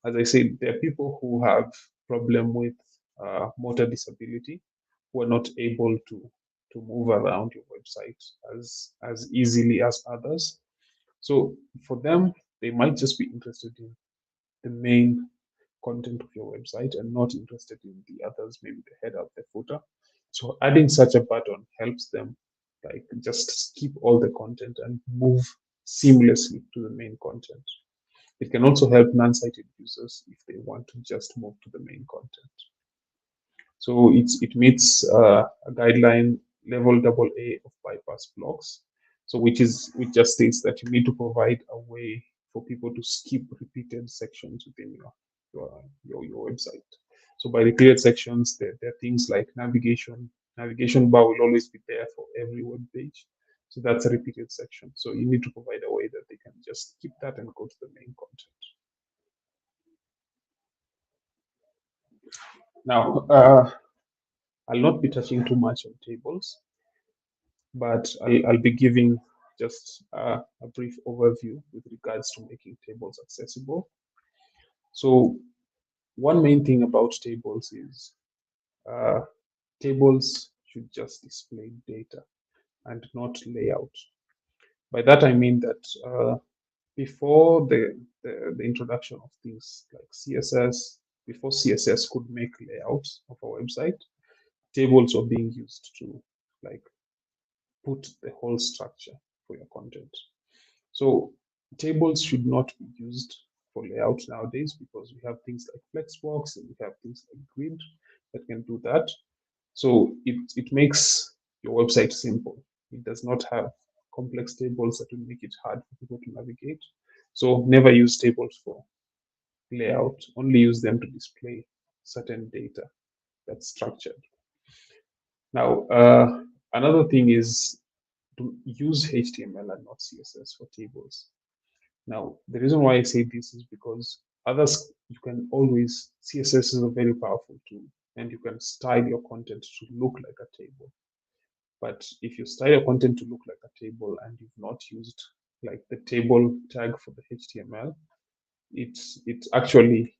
As I said, there are people who have problem with motor disability who are not able to move around your website as easily as others. So for them, they might just be interested in the main content of your website and not interested in the others, maybe the header, the footer. So adding such a button helps them like just skip all the content and move seamlessly to the main content. It can also help non-sighted users if they want to just move to the main content. So it meets a guideline level AA of bypass blocks. So which just states that you need to provide a way for people to skip repeated sections within your website. So by repeated sections, there are things like navigation. Navigation bar will always be there for every web page. So that's a repeated section. So you need to provide a way that they can just skip that and go to the main content. Now, I'll not be touching too much on tables, but I'll be giving just a brief overview with regards to making tables accessible. So one main thing about tables is uh, tables should just display data and not layout. By that I mean that before the introduction of things like CSS, before CSS could make layouts of a website, tables were being used to like put the whole structure for your content. So tables should not be used for layout nowadays because we have things like Flexbox and we have things like Grid that can do that. So it makes your website simple. It does not have complex tables that will make it hard for people to navigate. So never use tables for layout, only use them to display certain data that's structured. Now, another thing is to use HTML and not CSS for tables. Now, the reason why I say this is because others, you can always, CSS is a very powerful tool and you can style your content to look like a table. But if you style your content to look like a table and you've not used like the table tag for the HTML, it actually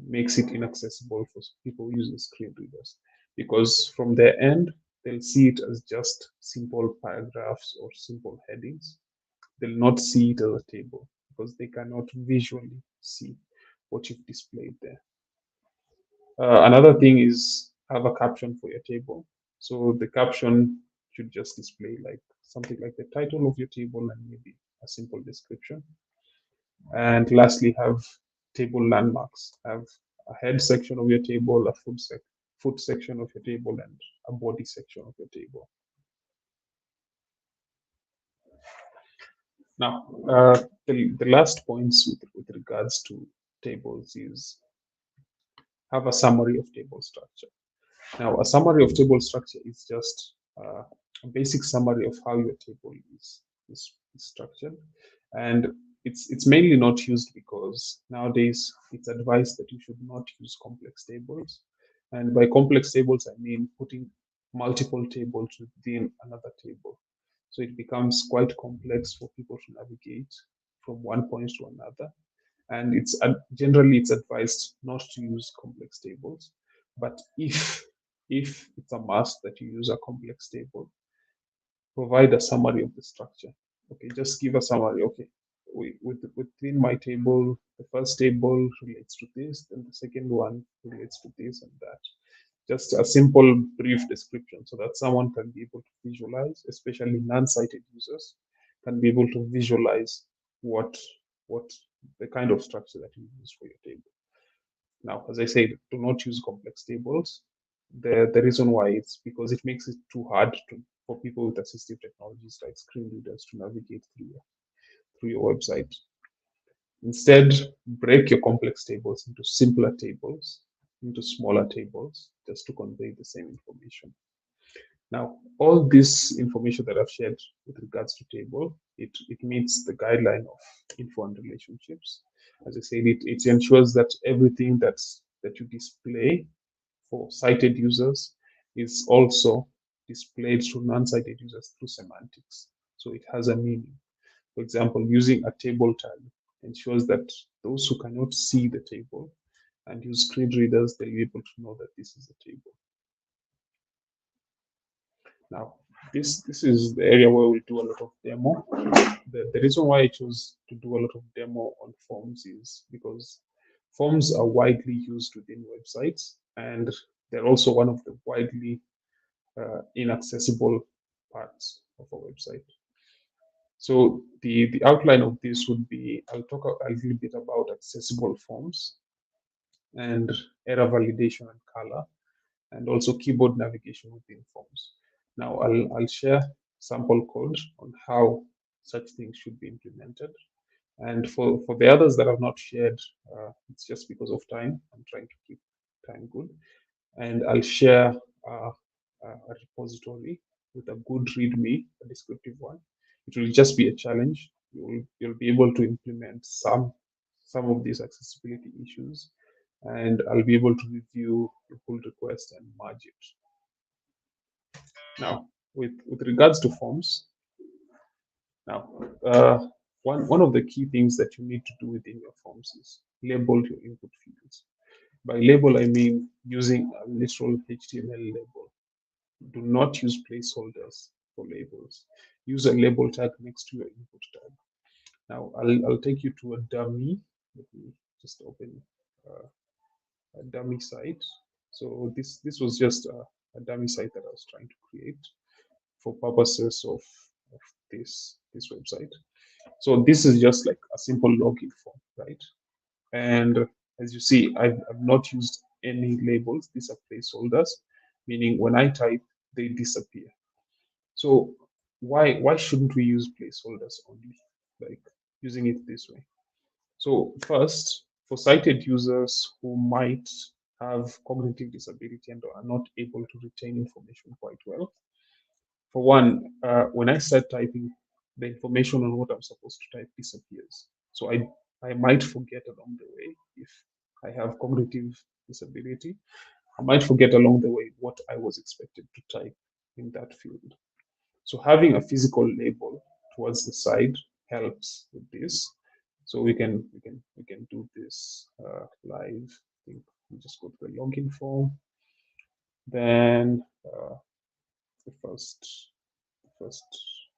makes it inaccessible for people using screen readers because from their end, they'll see it as just simple paragraphs or simple headings. They'll not see it as a table because they cannot visually see what you've displayed there. Another thing is have a caption for your table. So the caption should just display like something like the title of your table and maybe a simple description. And lastly, have table landmarks. Have a head section of your table, a foot section of your table, and a body section of your table. Now, the last points with regards to tables is have a summary of table structure. Now, a summary of table structure is just a basic summary of how your table is structured. And it's mainly not used because nowadays it's advised that you should not use complex tables. And by complex tables, I mean putting multiple tables within another table. So it becomes quite complex for people to navigate from one point to another. And it's generally it's advised not to use complex tables. But if it's a must that you use a complex table, provide a summary of the structure. Okay, just give a summary. Okay, within my table, the first table relates to this, then the second one relates to this and that. Just a simple, brief description so that someone can be able to visualize, especially non-sighted users, can be able to visualize what what the kind of structure that you use for your table. Now, as I said, do not use complex tables. The reason why it's because it makes it too hard for people with assistive technologies like screen readers to navigate through your website. Instead, break your complex tables into simpler tables, into smaller tables, just to convey the same information. Now, all this information that I've shared with regards to table, it meets the guideline of info and relationships. As I said, it ensures that everything that you display for sighted users is also displayed to non-sighted users through semantics. So it has a meaning. For example, using a table tag ensures that those who cannot see the table and use screen readers, they'll be able to know that this is a table. Now, this is the area where we do a lot of demo. The reason why I chose to do a lot of demo on forms is because forms are widely used within websites, and they're also one of the widely inaccessible parts of a website. So the outline of this would be, I'll talk a little bit about accessible forms and error validation and color, and also keyboard navigation within forms. Now I'll share sample code on how such things should be implemented. And for the others that I've not shared, it's just because of time. I'm trying to keep time good. And I'll share a repository with a good README, a descriptive one. It will just be a challenge. You'll be able to implement some of these accessibility issues, and I'll be able to review the pull request and merge it. Now, with regards to forms, now one of the key things that you need to do within your forms is label your input fields. By label, I mean using a literal HTML label. Do not use placeholders for labels. Use a label tag next to your input tag. Now, I'll take you to a dummy. Let me just open a dummy site. So this was just a dummy site that I was trying to create for purposes of this website. So this is just like a simple login form, right? And as you see, I've not used any labels. These are placeholders, meaning when I type, they disappear. So why shouldn't we use placeholders only, like using it this way? So first, for sighted users who might have cognitive disability and are not able to retain information quite well, for one, when I start typing, the information on what I'm supposed to type disappears. So I might forget along the way if I have cognitive disability. I might forget along the way what I was expected to type in that field. So having a physical label towards the side helps with this. So we can do this live. I think we just go to the login form. Then the first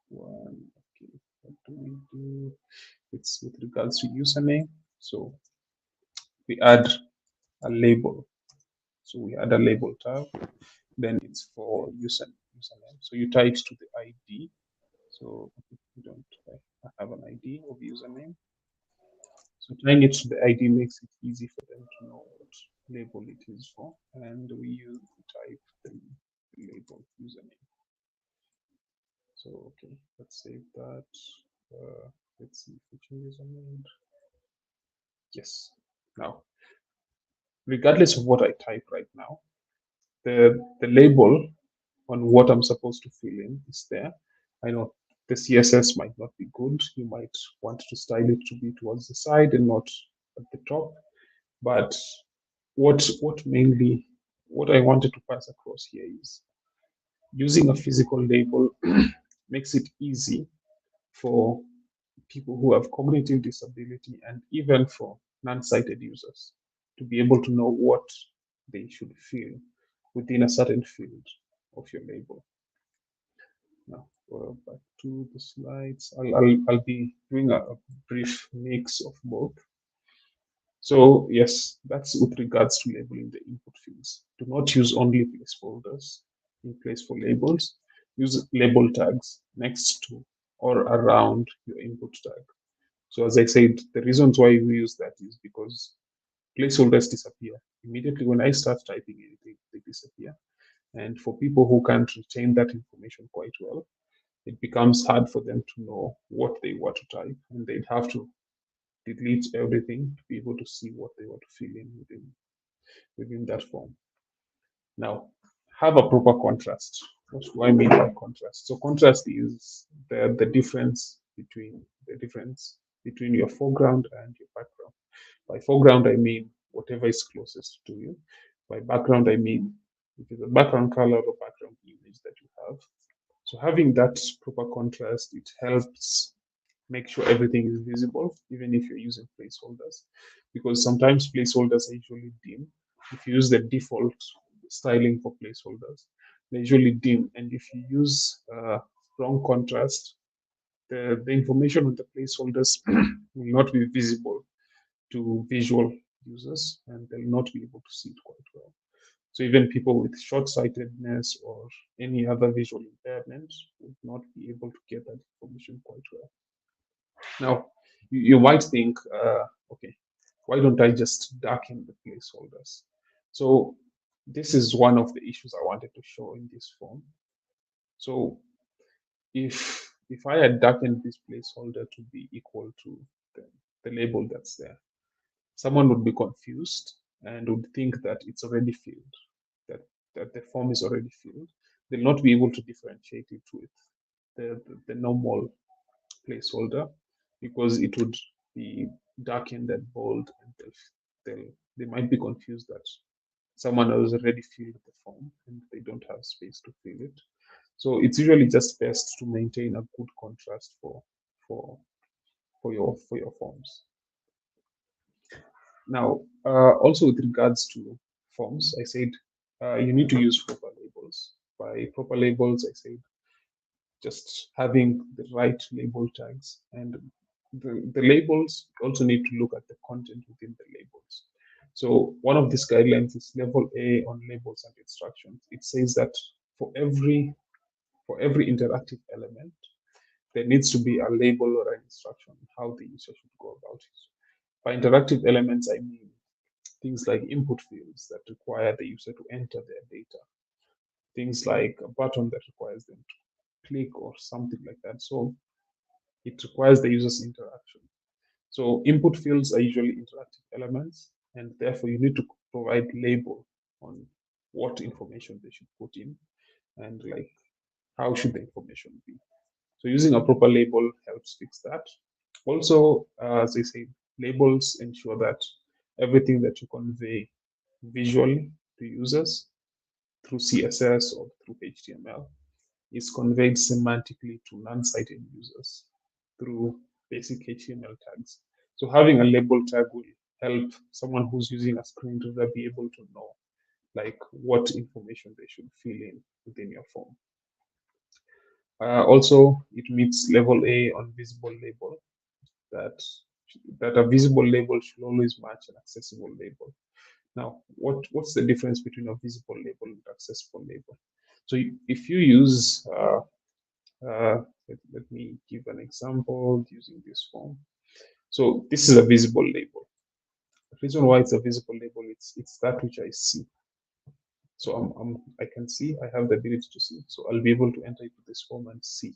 one. Okay, what do we do? It's with regards to username. So we add a label. So we add a label tab. Then it's for username. So you tie it to the ID. So we don't have an ID of username. So tying it to the ID makes it easy for them to know what label it is for. And we type the label username. So okay, let's save that. Let's see if it changes or not. Yes. Now, regardless of what I type right now, the label on what I'm supposed to fill in is there. I know the CSS might not be good. You might want to style it to be towards the side and not at the top. But what I wanted to pass across here is using a physical label makes it easy for people who have cognitive disability and even for non-sighted users to be able to know what they should fill within a certain field of your label. Now, back to the slides. I'll be doing a brief mix of both. So yes, that's with regards to labeling the input fields. Do not use only placeholders in place for labels. Use label tags next to or around your input tag. So as I said, the reasons why we use that is because placeholders disappear. Immediately when I start typing anything, they disappear. And for people who can't retain that information quite well, it becomes hard for them to know what they want to type, and they'd have to delete everything to be able to see what they want to fill in within that form. Now, have a proper contrast. What do I mean by contrast? So contrast is the difference between your foreground and your background. By foreground, I mean whatever is closest to you. By background, I mean it is a background color or background image that you have. So having that proper contrast, it helps make sure everything is visible, even if you're using placeholders, because sometimes placeholders are usually dim. If you use the default styling for placeholders, they're usually dim, and if you use wrong contrast, the information on the placeholders will not be visible to visual users, and they'll not be able to see it quite well. So even people with short-sightedness or any other visual impairment would not be able to get that information quite well. Now, you might think, okay, why don't I just darken the placeholders? So this is one of the issues I wanted to show in this form. So if I had darkened this placeholder to be equal to the label that's there, someone would be confused and would think that it's already filled, that, that the form is already filled. They'll not be able to differentiate it with the normal placeholder because it would be darkened and bold, and they might be confused that someone has already filled the form and they don't have space to fill it. So it's usually just best to maintain a good contrast for for your forms. Now, also with regards to forms, I said you need to use proper labels. By proper labels, I said just having the right label tags, and the labels also need to look at the content within the labels. So one of these guidelines is level A on labels and instructions. It says that for every interactive element, there needs to be a label or an instruction on how the user should go about it. By interactive elements, I mean things like input fields that require the user to enter their data, things like a button that requires them to click or something like that. So it requires the user's interaction. So input fields are usually interactive elements, and therefore you need to provide label on what information they should put in and like how should the information be. So using a proper label helps fix that. Also, as I say, labels ensure that everything that you convey visually to users through CSS or through HTML is conveyed semantically to non-sighted users through basic HTML tags. So having a label tag will help someone who's using a screen reader be able to know like what information they should fill in within your form. Also, it meets level A on visible label, that that a visible label should always match an accessible label. Now, what's the difference between a visible label and accessible label? So if you use, let me give an example using this form. So this is a visible label. The reason why it's a visible label, it's that which I see. So I can see, I have the ability to see. So I'll be able to enter into this form and see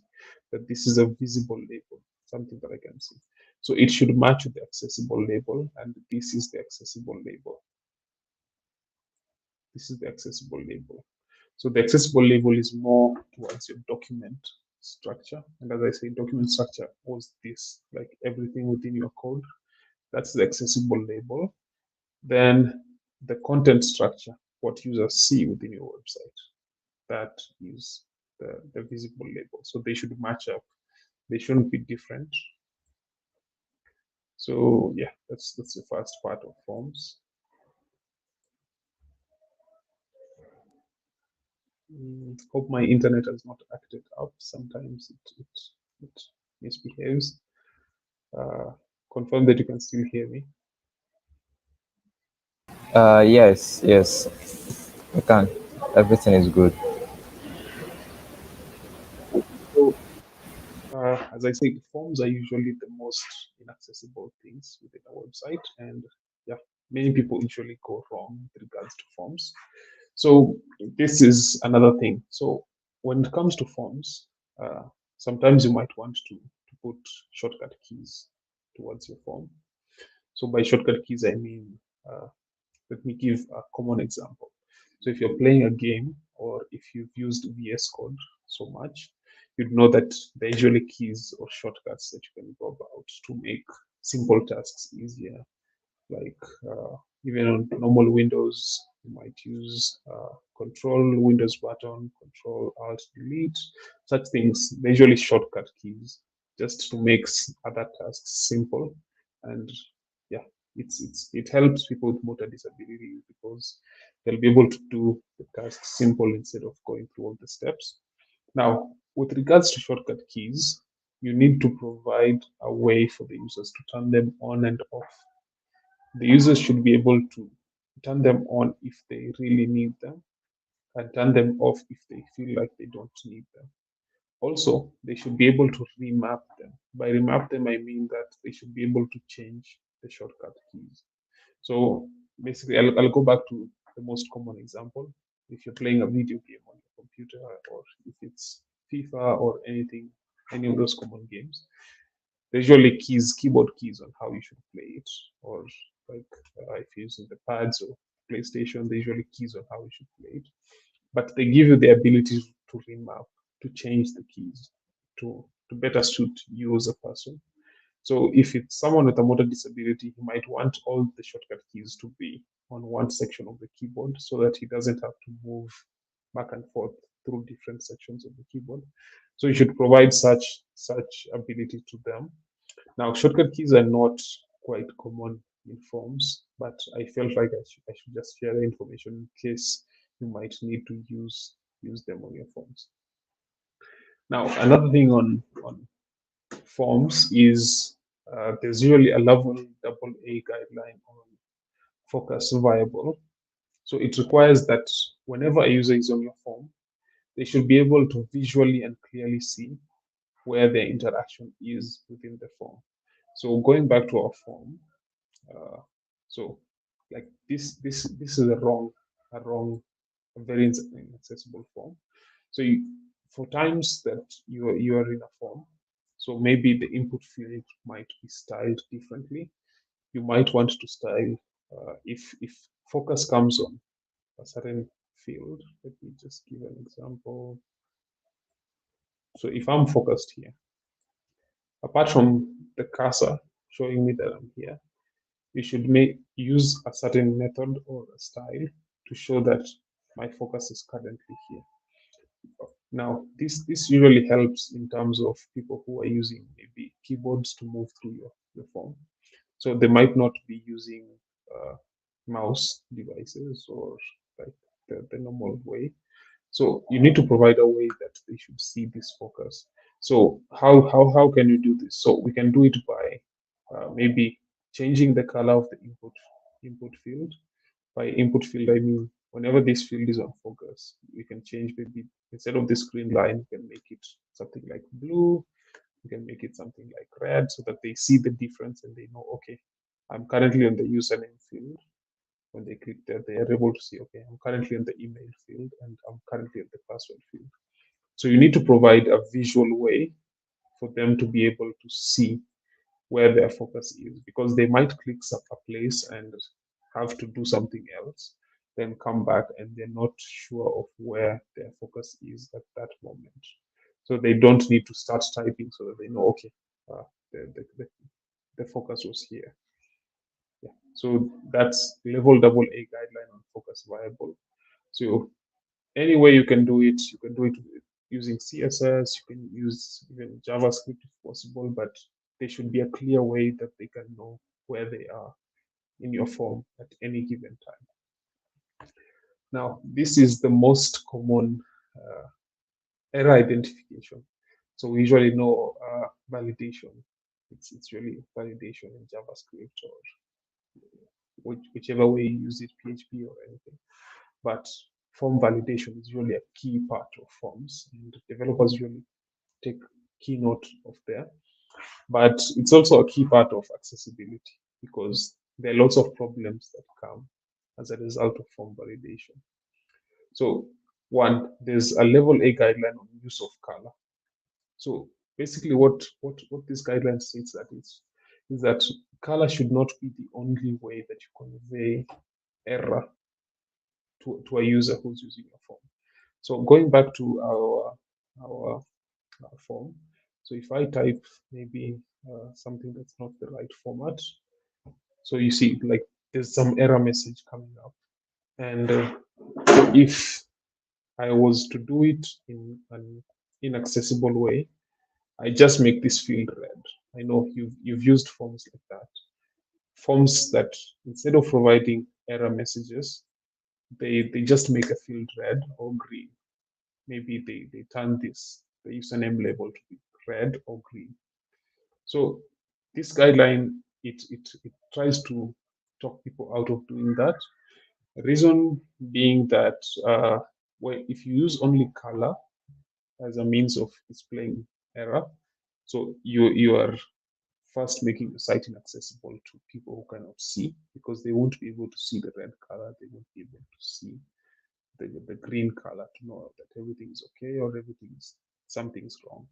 that this is a visible label, something that I can see. So it should match with the accessible label, and this is the accessible label. This is the accessible label. So the accessible label is more towards your document structure. And as I say, document structure was this, like everything within your code. That's the accessible label. Then the content structure, what users see within your website, that is the visible label. So they should match up. They shouldn't be different. So yeah, that's the first part of forms. Hope my internet has not acted up. Sometimes it misbehaves. Uh, Confirm that you can still hear me. Yes, yes, we can. Everything is good. So, as I said, forms are usually the most inaccessible things within a website, and yeah, many people usually go wrong with regards to forms. So this is another thing. So when it comes to forms, sometimes you might want to put shortcut keys towards your form. So by shortcut keys, I mean, let me give a common example. So if you're playing a game or if you've used VS Code so much, you'd know that there are usually keys or shortcuts that you can go about to make simple tasks easier. Like even on normal Windows, you might use Control Windows button, Control Alt Delete, such things. They're usually shortcut keys. just to make other tasks simple. And yeah, it helps people with motor disabilities because they'll be able to do the tasks simple instead of going through all the steps. Now, with regards to shortcut keys, you need to provide a way for the users to turn them on and off. The users should be able to turn them on if they really need them and turn them off if they feel like they don't need them. Also, they should be able to remap them. By remap them, I mean that they should be able to change the shortcut keys. So basically, I'll go back to the most common example. If you're playing a video game on your computer, or if it's FIFA or anything, any of those common games, there's usually keyboard keys on how you should play it. Or like if you're using the pads or PlayStation, there's usually keys on how you should play it. But they give you the ability to remap, to change the keys to better suit you as a person. So if it's someone with a motor disability, he might want all the shortcut keys to be on one section of the keyboard so that he doesn't have to move back and forth through different sections of the keyboard. So you should provide such ability to them. Now, shortcut keys are not quite common in forms, but I felt like I should just share the information in case you might need to use them on your forms. Now, another thing on forms is there's usually a level AA guideline on focus viable. So it requires that whenever a user is on your form, they should be able to visually and clearly see where their interaction is within the form. So going back to our form, uh, so like this is a wrong, a very inaccessible form. So for times that you are in a form, so maybe the input field might be styled differently. You might want to style if focus comes on a certain field. Let me just give an example. So if I'm focused here, apart from the cursor showing me that I'm here, you should make use a certain method or a style to show that my focus is currently here. Now, this usually helps in terms of people who are using maybe keyboards to move through your form. So they might not be using mouse devices or like the normal way. So you need to provide a way that they should see this focus. So how can you do this? So we can do it by maybe changing the color of the input field. By input field, I mean whenever this field is on focus, you can change maybe instead of this green line, you can make it something like blue. You can make it something like red so that they see the difference and they know, okay, I'm currently on the username field. When they click there, they are able to see, okay, I'm currently on the email field and I'm currently on the password field. So you need to provide a visual way for them to be able to see where their focus is because they might click a place and have to do something else, then come back and they're not sure of where their focus is at that moment. So they don't need to start typing so that they know, okay, uh, the, the, the, the focus was here. Yeah. So that's level AA guideline on focus viable. So any way you can do it, you can do it using CSS, you can use even JavaScript if possible, but there should be a clear way that they can know where they are in your form at any given time. Now, this is the most common error identification. So we usually know validation. It's really validation in JavaScript or whichever way you use it, PHP or anything. But form validation is really a key part of forms, and developers usually take keynote of there. But it's also a key part of accessibility because there are lots of problems that come as a result of form validation. So one, there's a level A guideline on use of color. So basically what this guideline states that is that color should not be the only way that you convey error to a user who's using your form. So going back to our form, so if I type maybe something that's not the right format, so you see like there's some error message coming up, and if I was to do it in an inaccessible way, I just make this field red. I know you've used forms like that. Forms that instead of providing error messages, they just make a field red or green. Maybe they turn this the username label to be red or green. So this guideline it tries to talk people out of doing that. The reason being that well, if you use only color as a means of displaying error, so you are first making the site inaccessible to people who cannot see because they won't be able to see the red color, they won't be able to see the green color to know that everything is okay or everything is something's wrong.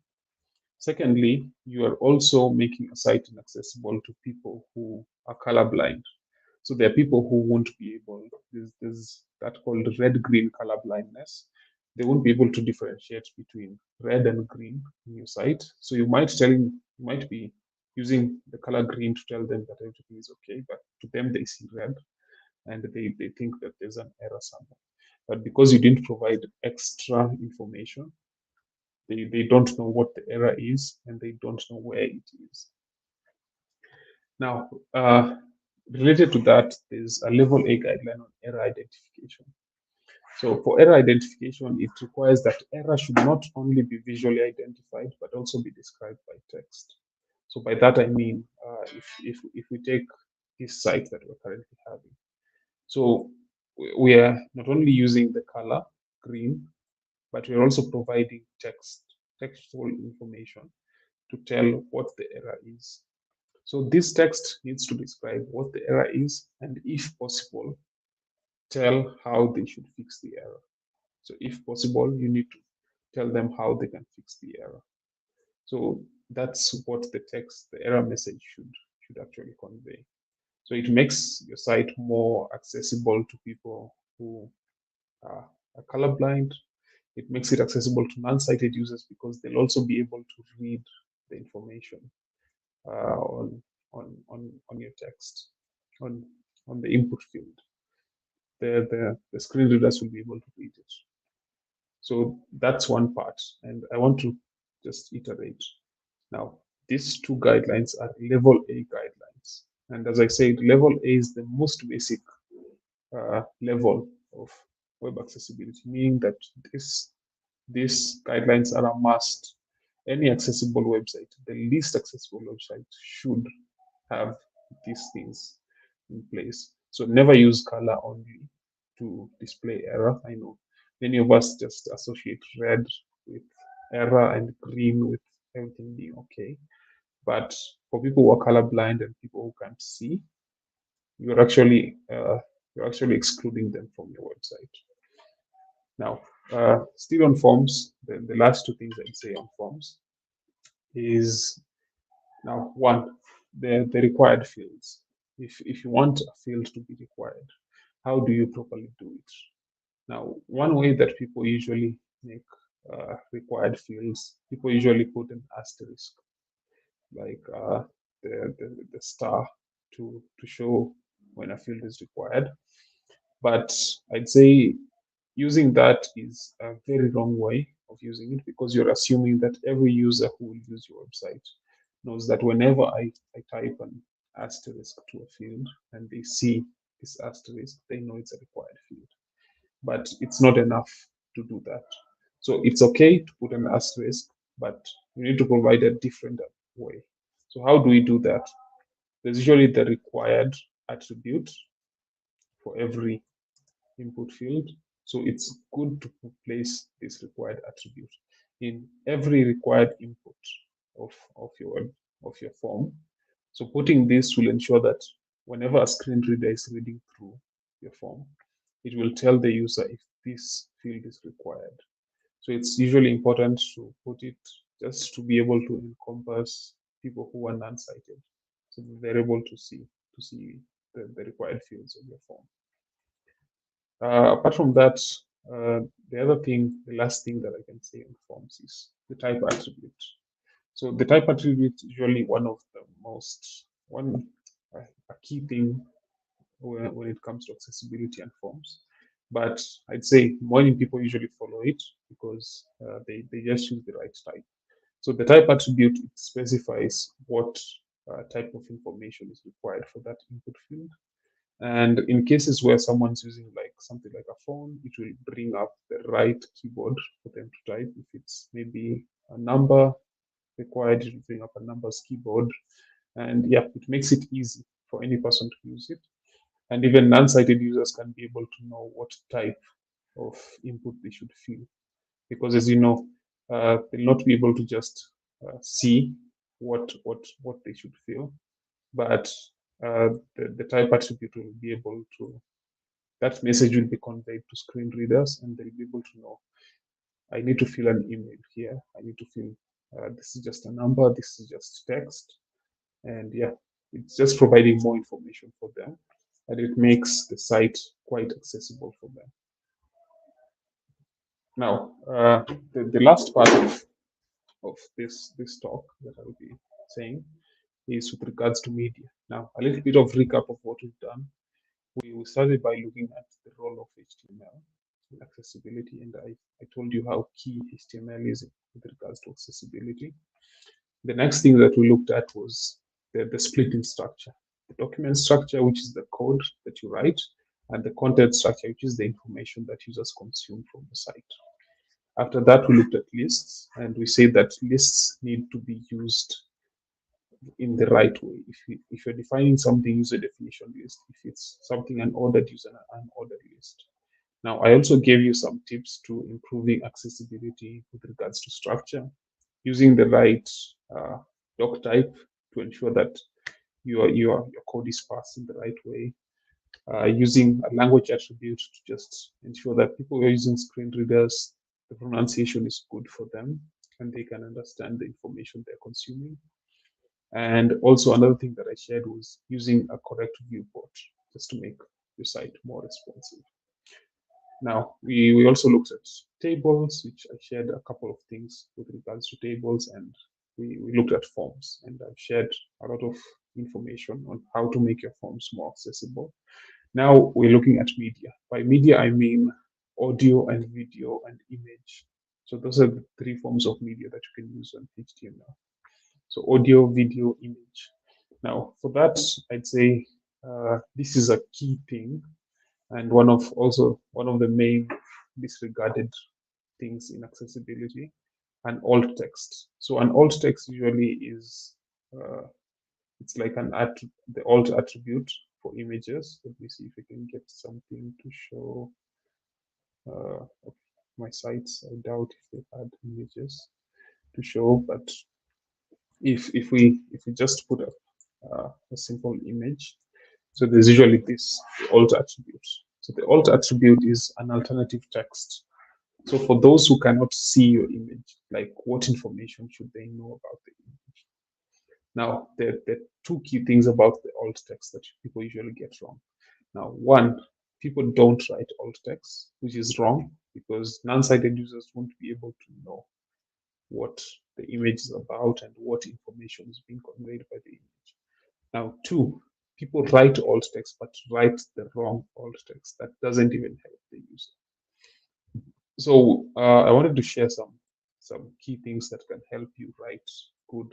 Secondly, you are also making a site inaccessible to people who are colorblind. So there are people who won't be able, there's that called red-green color blindness. They won't be able to differentiate between red and green in your site. So you might be using the color green to tell them that everything is okay, but to them they see red and they think that there's an error somewhere. But because you didn't provide extra information, they don't know what the error is and they don't know where it is. Now, related to that, there's a level A guideline on error identification. So for error identification, it requires that error should not only be visually identified, but also be described by text. So by that, I mean, if we take this site that we're currently having, so we are not only using the color green, but we're also providing textual information to tell what the error is. So this text needs to describe what the error is and, if possible, tell how they should fix the error. So if possible, you need to tell them how they can fix the error. So that's what the text, the error message should actually convey. So it makes your site more accessible to people who are colorblind. It makes it accessible to non-sighted users because they'll also be able to read the information uh, on, on your text, on, on the input field. The screen readers will be able to read it. So that's one part. And I want to just iterate. Now, these two guidelines are level A guidelines. And as I said, level A is the most basic level of web accessibility, meaning that these guidelines are a must. Any accessible website, the least accessible website, should have these things in place. So never use color only to display error. I know many of us just associate red with error and green with everything being okay. But for people who are colorblind and people who can't see, you're actually uh, you're actually excluding them from your website. Now, still on forms, the last two things I'd say on forms is now one, the required fields. If you want a field to be required, how do you properly do it? Now, one way that people usually make required fields, people usually put an asterisk, like the star to show when a field is required. But I'd say using that is a very wrong way of using it because you're assuming that every user who will use your website knows that whenever I type an asterisk to a field and they see this asterisk, they know it's a required field. But it's not enough to do that. So it's okay to put an asterisk, but you need to provide a different way. So how do we do that? There's usually the required attribute for every input field. So it's good to place this required attribute in every required input of your form. So putting this will ensure that whenever a screen reader is reading through your form, it will tell the user if this field is required. So it's usually important to put it just to be able to encompass people who are non-sighted, so they're able to see the required fields of your form. Apart from that, the other thing, the last thing that I can say on forms is the type attribute. So the type attribute is usually one of the most one a key thing when it comes to accessibility and forms. But I'd say many people usually follow it because they just use the right type. So the type attribute, it specifies what type of information is required for that input field. And in cases where someone's using like something like a phone, it will bring up the right keyboard for them to type. If it's maybe a number required, it will bring up a numbers keyboard. And yeah, it makes it easy for any person to use it. And even non-sighted users can be able to know what type of input they should fill. Because as you know, they'll not be able to just see what they should fill, but the type attribute will be able to, that message will be conveyed to screen readers, and they'll be able to know, I need to fill an email here. I need to fill, this is just a number, this is just text. And yeah, it's just providing more information for them. And it makes the site quite accessible for them. Now, the last part of this talk that I'll be saying is with regards to media. Now, a little bit of recap of what we've done. We started by looking at the role of HTML in accessibility, and I told you how key HTML is with regards to accessibility. The next thing that we looked at was the split in structure. The document structure, which is the code that you write, and the content structure, which is the information that users consume from the site. After that, we looked at lists, and we say that lists need to be used in the right way. If you're defining something, use a definition list. If it's something unordered, use an unordered list. Now, I also gave you some tips to improving accessibility with regards to structure, using the right doc type to ensure that your code is parsed in the right way, using a language attribute to just ensure that people who are using screen readers, the pronunciation is good for them and they can understand the information they're consuming. And also another thing that I shared was using a correct viewport just to make your site more responsive. Now, we also looked at tables, which I shared a couple of things with regards to tables, and we looked at forms, and I've shared a lot of information on how to make your forms more accessible. Now we're looking at media. By media, I mean audio and video and image. So those are the three forms of media that you can use on HTML. So audio, video, image. Now for that, I'd say this is a key thing, and one of the main disregarded things in accessibility, an alt text. So an alt text usually is it's like the alt attribute for images. Let me see if I can get something to show uh, my sites. I doubt if they had images to show, but if we just put a simple image, so there's usually this alt attribute. So the alt attribute is an alternative text. So for those who cannot see your image, like what information should they know about the image? Now, there are two key things about the alt text that people usually get wrong. Now, one, people don't write alt text, which is wrong because non-sighted users won't be able to know what the image is about and what information is being conveyed by the image. Now, two, people write alt text but write the wrong alt text. That doesn't even help the user. So I wanted to share some key things that can help you write good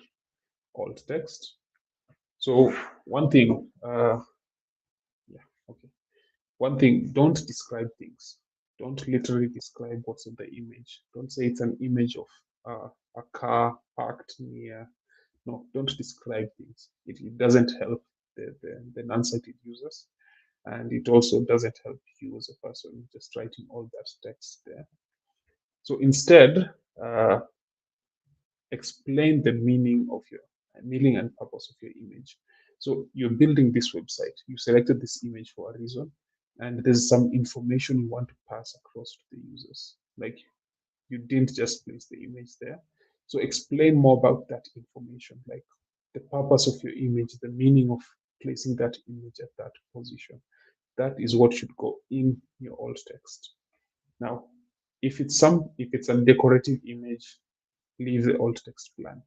alt text. So one thing, yeah, okay. One thing, don't describe things. Don't literally describe what's in the image. Don't say it's an image of a car parked near. No, don't describe things. It doesn't help the non-sighted users. And it also doesn't help you as a person just writing all that text there. So instead, explain the meaning and purpose of your image. So you're building this website. You selected this image for a reason, and there's some information you want to pass across to the users. Like you didn't just place the image there. So explain more about that information, like the purpose of your image, the meaning of placing that image at that position. That is what should go in your alt text. Now, if it's a decorative image, leave the alt text blank.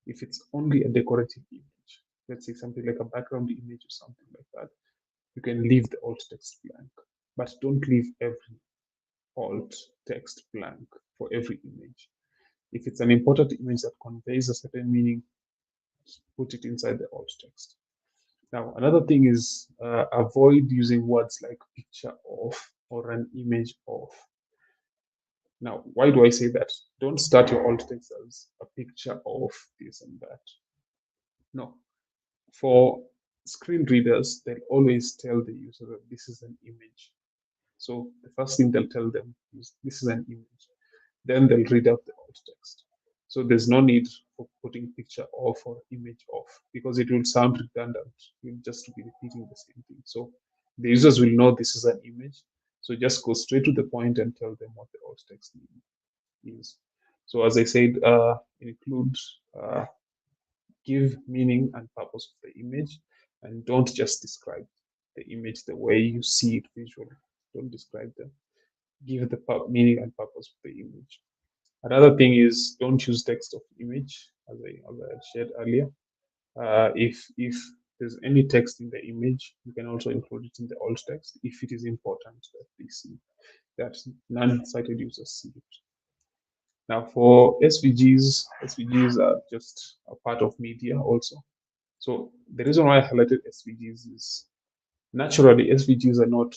If it's only a decorative image, let's say something like a background image or something like that, you can leave the alt text blank, but don't leave every alt text blank for every image. If it's an important image that conveys a certain meaning, put it inside the alt text. Now, another thing is avoid using words like picture of or an image of. Now, why do I say that? Don't start your alt text as a picture of this and that. No. For screen readers, they'll always tell the user that this is an image. So the first thing they'll tell them is this is an image. Then they'll read out the alt text. So there's no need for putting picture off or image off because it will sound redundant. You'll just be repeating the same thing. So the users will know this is an image. So just go straight to the point and tell them what the alt text is. So as I said, include give meaning and purpose of the image, and don't just describe the image the way you see it visually. Don't describe them. Give the meaning and purpose of the image. Another thing is don't use text of image, as I had shared earlier. If there's any text in the image, you can also include it in the alt text if it is important that they see, that non-sighted users see it. Now, for SVGs are just a part of media also. So the reason why I highlighted SVGs is naturally SVGs are not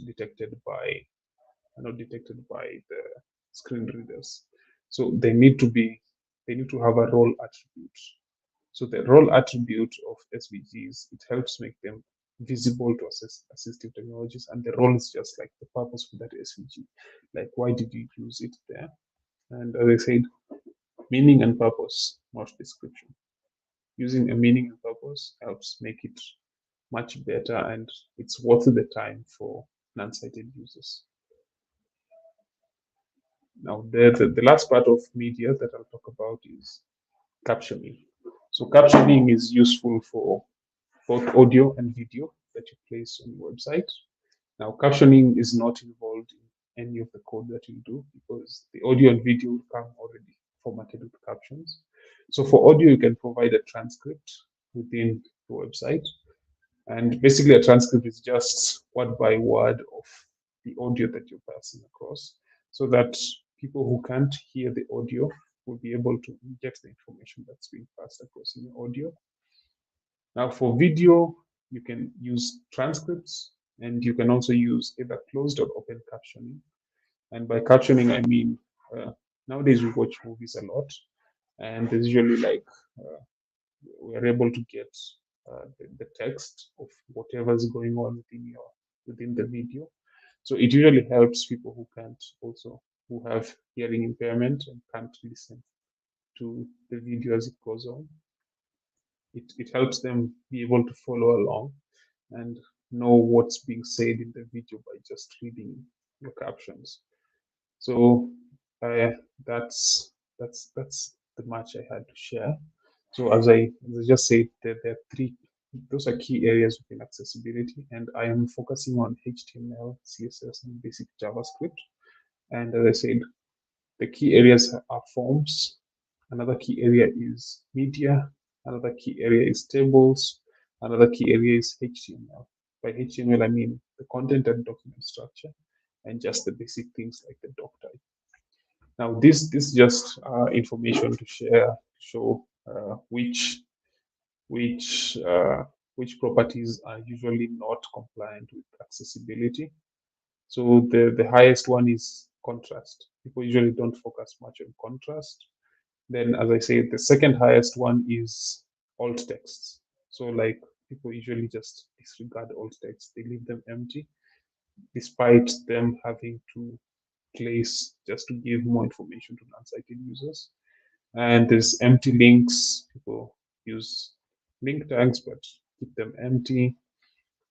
detected by the screen readers. So they need to have a role attribute. So the role attribute of SVGs, it helps make them visible to assistive technologies, and the role is just like the purpose for that SVG. Like, why did you use it there? And as I said, meaning and purpose, not description. Using a meaning and purpose helps make it much better, and it's worth the time for non-sighted users. Now, the last part of media that I'll talk about is captioning. So captioning is useful for both audio and video that you place on your website. Now, captioning is not involved in any of the code that you do because the audio and video will come already formatted with captions. So for audio, you can provide a transcript within the website. And basically, a transcript is just word by word of the audio that you're passing across so that people who can't hear the audio will be able to get the information that's being passed across in the audio. Now, for video, you can use transcripts and you can also use either closed or open captioning. And by captioning, I mean nowadays we watch movies a lot, and there's usually like we're able to get the text of whatever's going on within the video. So it usually helps people who have hearing impairment and can't listen to the video as it goes on. It helps them be able to follow along and know what's being said in the video by just reading the captions. So uh, that's the much I had to share. So as I just said, there are three. Those are key areas within accessibility, and I am focusing on HTML, CSS, and basic JavaScript. And as I said, the key areas are forms. Another key area is media. Another key area is tables. Another key area is HTML. By HTML, I mean the content and document structure, and just the basic things like the doc type. Now, this just information to share, to show which which properties are usually not compliant with accessibility. So the highest one is contrast. People usually don't focus much on contrast. Then, as I say, the second highest one is alt texts. So like people usually just disregard alt text. They leave them empty, despite them having to place just to give more information to non-sighted users. And there's empty links. People use link tags, but keep them empty.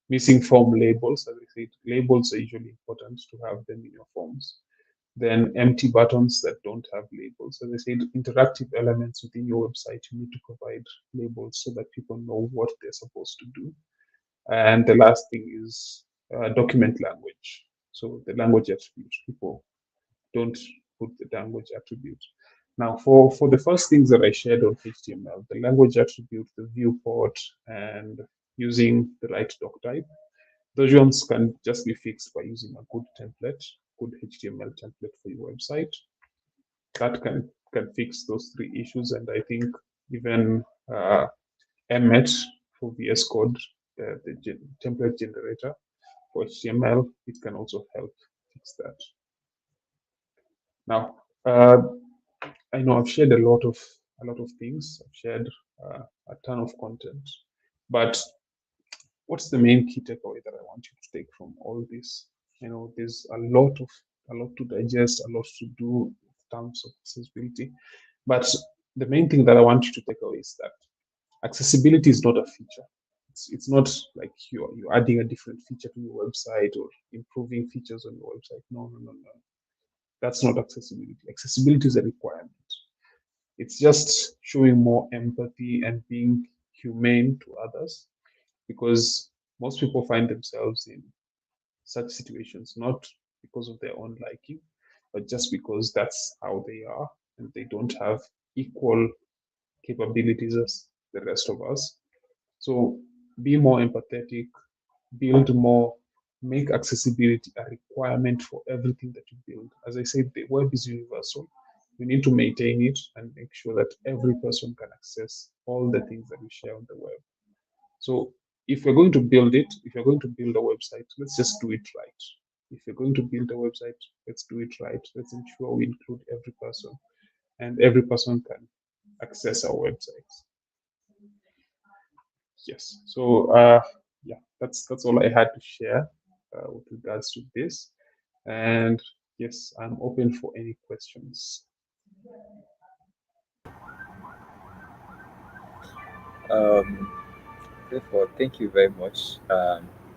Missing form labels. As I said, labels are usually important to have them in your forms. Then empty buttons that don't have labels. As I said, interactive elements within your website, you need to provide labels so that people know what they're supposed to do. And the last thing is document language. So the language attributes. People don't put the language attribute. Now, for the first things that I shared on HTML, the language attribute, the viewport, and using the right doc type, those ones can just be fixed by using a good template, good HTML template for your website. That can can fix those three issues. And I think even Emmet for VS Code, the template generator for HTML, it can also help fix that. Now, I know I've shared a lot of things. I've shared a ton of content, but what's the main key takeaway that I want you to take from all this? There's a lot to digest, a lot to do in terms of accessibility, but the main thing that I want you to take away is that accessibility is not a feature. It's not like you're adding a different feature to your website or improving features on your website. No, no, no, no. That's not accessibility. Accessibility is a requirement. It's just showing more empathy and being humane to others, because most people find themselves in such situations not because of their own liking, but just because that's how they are and they don't have equal capabilities as the rest of us. So be more empathetic, build more, make accessibility a requirement for everything that you build. As I said, the web is universal. We need to maintain it and make sure that every person can access all the things that we share on the web. So if we're going to build it, if you're going to build a website, let's just do it right. If you're going to build a website, let's do it right. Let's ensure we include every person and every person can access our websites. Yes. So yeah, that's all I had to share with regards to this. And yes, I'm open for any questions. Um, Therefore, thank you very much.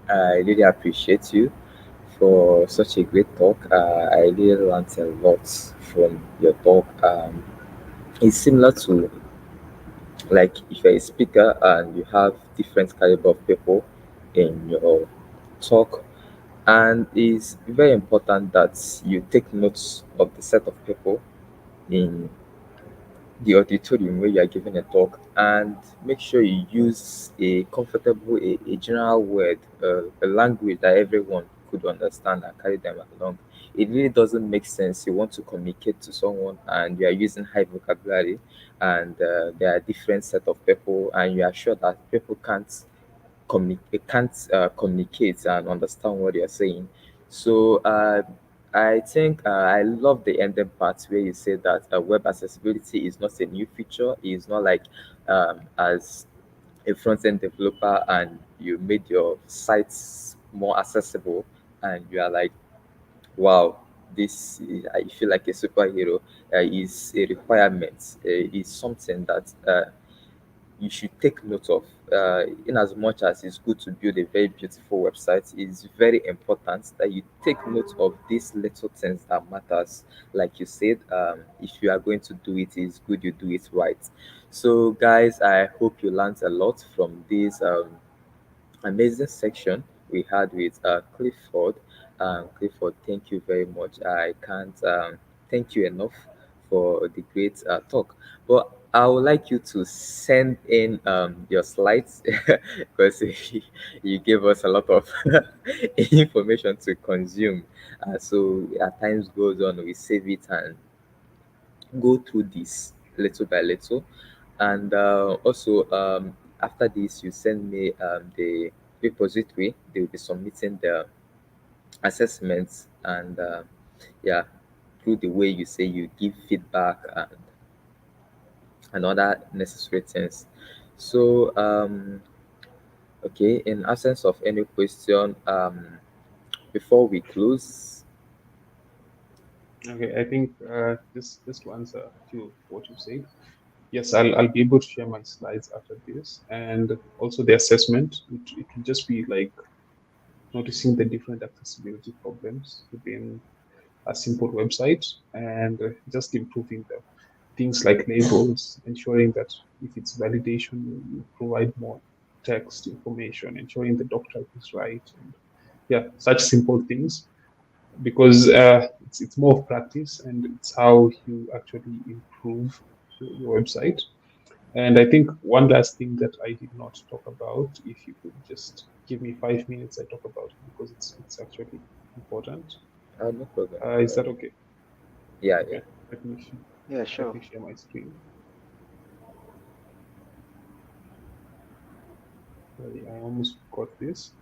I really appreciate you for such a great talk. I really learned a lot from your talk. It's similar to like if you're a speaker and you have different caliber of people in your talk, and it's very important that you take notes of the set of people in the auditorium where you are giving a talk, and make sure you use a comfortable, a general word, a language that everyone could understand and carry them along. It really doesn't make sense. You want to communicate to someone and you are using high vocabulary, and there are different set of people, and you are sure that people can't communicate and understand what you're saying. So I think I love the ending part where you say that web accessibility is not a new feature. It's not like as a front end developer and you made your sites more accessible and you are like, wow, I feel like a superhero. Is a requirement. Is something that you should take note of. In as much as it's good to build a very beautiful website, it's very important that you take note of these little things that matters. Like you said, if you are going to do it, it's good you do it right. So, guys, I hope you learned a lot from this amazing section we had with Clifford. Clifford, thank you very much. I can't thank you enough for the great talk. But I would like you to send in your slides because you gave us a lot of information to consume. So at times goes on, we save it and go through this little by little. And also, after this, you send me the repository. They will be submitting the assessments, and yeah, through the way you say you give feedback and other necessary things. So, okay, in absence of any question, before we close, Okay, I think just to answer a few of what you said. Yes, I'll be able to share my slides after this, and also the assessment. It will just be like noticing the different accessibility problems within a simple website and just improving them. Things like labels, ensuring that if it's validation, you provide more text information, ensuring the doc type is right, and yeah, such simple things. Because it's more of practice and it's how you actually improve your website. And I think one last thing that I did not talk about, if you could just give me 5 minutes, I talk about it because it's actually important. no problem. Is that okay? Yeah, yeah. Okay, let me see. Yeah, Let sure. me share my screen. I almost got this.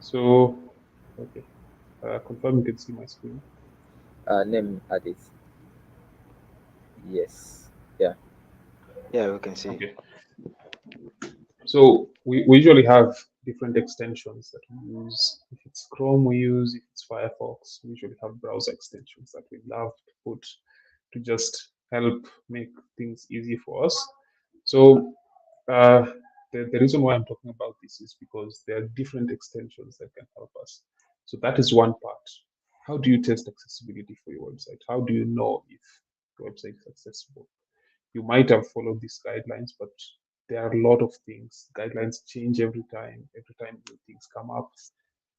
So, okay, confirm you can see my screen. Name added. Yes. Yeah. Yeah, we can see. Okay, so we usually have different extensions that we use. If it's Chrome, we use. If it's Firefox, we usually have browser extensions that we love to put to just help make things easy for us. So uh, the reason why I'm talking about this is because there are different extensions that can help us. So that is one part. How do you test accessibility for your website? How do you know if the website is accessible? You might have followed these guidelines, but there are a lot of things. Guidelines change every time. Every time new things come up,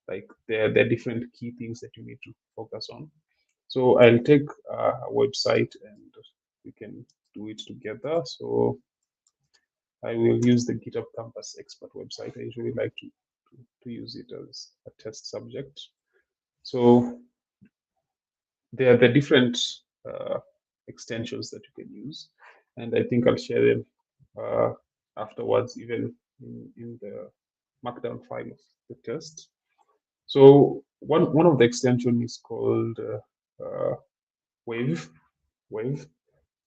like there are different key things that you need to focus on. So I'll take a website and we can do it together. So I will use the GitHub Campus Expert website. I usually like to use it as a test subject. So there are the different uh, extensions that you can use, and I think I'll share them uh, afterwards, even in the Markdown file of the test. So one of the extension is called Wave. Wave.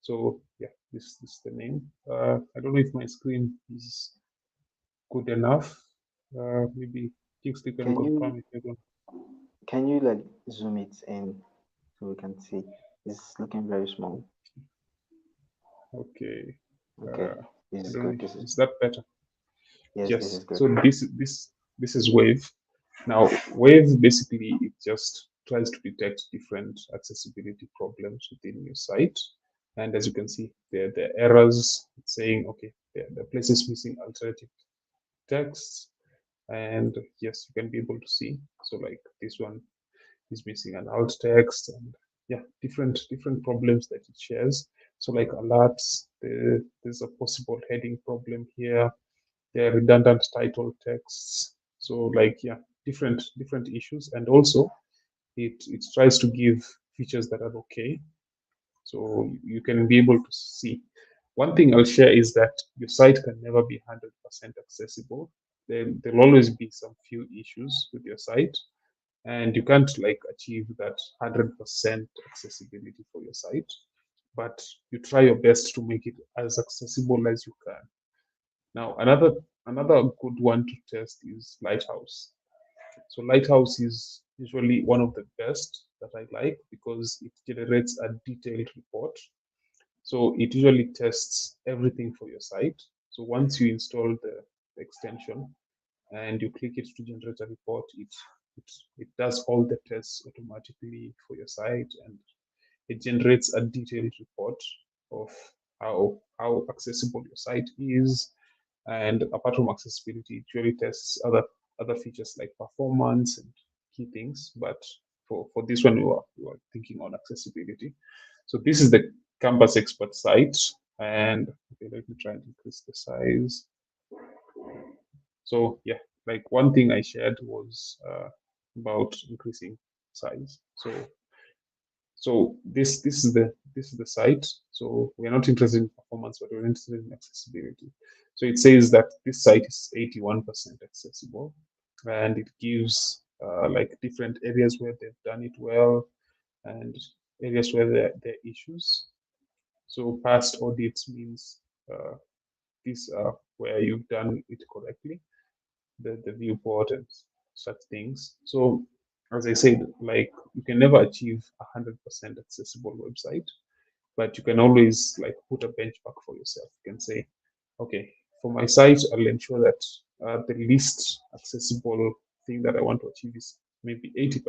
So yeah, this is the name. I don't know if my screen is good enough. Maybe Kingsley can Can you confirm if you don't. can you like zoom it in so we can see? It's looking very small. Okay. Okay, Uh, this I is don't know good. if This is is that better. yes, this Yes. is good. So this is Wave. Now Wave basically it just tries to detect different accessibility problems within your site, and as you can see, the errors it's saying okay, the places missing alternative text, and yes, you can be able to see. So like this one is missing an alt text, and yeah, different problems that it shares. So like alerts, there's a possible heading problem here. There are redundant title texts. So like yeah, different issues, and also it tries to give features that are okay. So you can be able to see. One thing I'll share is that your site can never be 100% accessible. There'll always be some few issues with your site, and you can't like achieve that 100% accessibility for your site, but you try your best to make it as accessible as you can. Now another good one to test is Lighthouse. So Lighthouse is usually one of the best that I like because it generates a detailed report. So it usually tests everything for your site. So once you install the extension and you click it to generate a report, it, it does all the tests automatically for your site, and it generates a detailed report of how accessible your site is. And apart from accessibility, it really tests other features like performance and key things. But for this one, we were thinking on accessibility. So this is the Campus Expert site, and okay, let me try and increase the size. So yeah, like one thing I shared was about increasing size. So this is the site. So we're not interested in performance, but we're interested in accessibility. So it says that this site is 81% accessible, and it gives like different areas where they've done it well and areas where there are issues. So past audits means these are where you've done it correctly, the viewport and such things. So as I said, like you can never achieve 100% accessible website, but you can always like put a benchmark for yourself. You can say, okay, for my site, I'll ensure that the least accessible thing that I want to achieve is maybe 80%.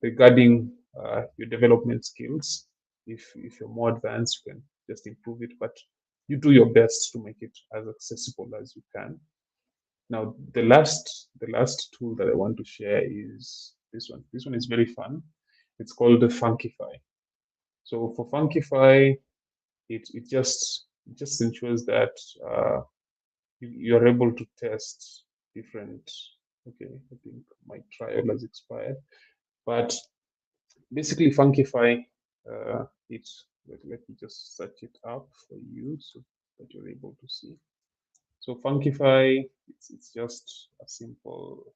Regarding your development skills, if you're more advanced, you can just improve it, but you do your best to make it as accessible as you can. Now, the last tool that I want to share is this one. This one is very fun. It's called the Funkify. So for Funkify, it just ensures that you're able to test different. Okay, I think my trial has expired, but basically Funkify, it Let me just search it up for you so that you're able to see. So Funkify, it's just a simple.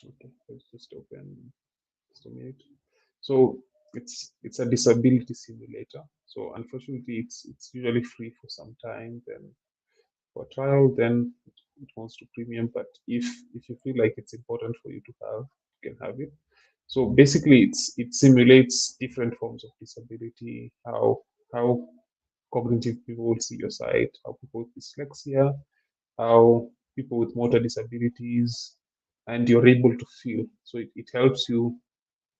Okay, let's just open just a minute. So it's a disability simulator. So unfortunately, it's usually free for some time. Then for trial, then it wants to premium. But if you feel like it's important for you to have, you can have it. So basically, it simulates different forms of disability, how cognitive people will see your site, how people with dyslexia, how people with motor disabilities, and you're able to feel. So it helps you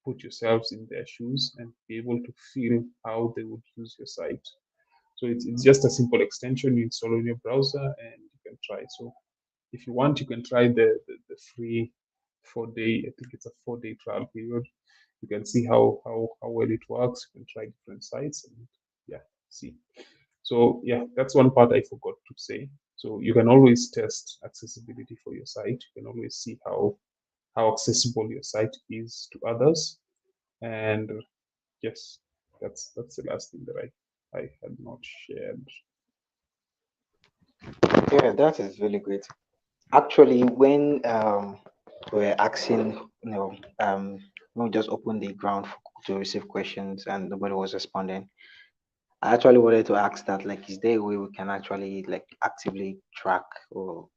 put yourselves in their shoes and be able to feel how they would use your site. So it's just a simple extension you install on your browser and you can try. So if you want, you can try the free 4 day, I think it's a 4 day trial period. You can see how well it works. You can try different sites and yeah, see. So yeah, that's one part I forgot to say. So you can always test accessibility for your site. You can always see how accessible your site is to others. And yes, that's the last thing that I had not shared. Yeah, that is really great. Actually, when we're asking, when we just opened the ground to receive questions and nobody was responding, I actually wanted to ask that, like, is there a way we can actually like actively track or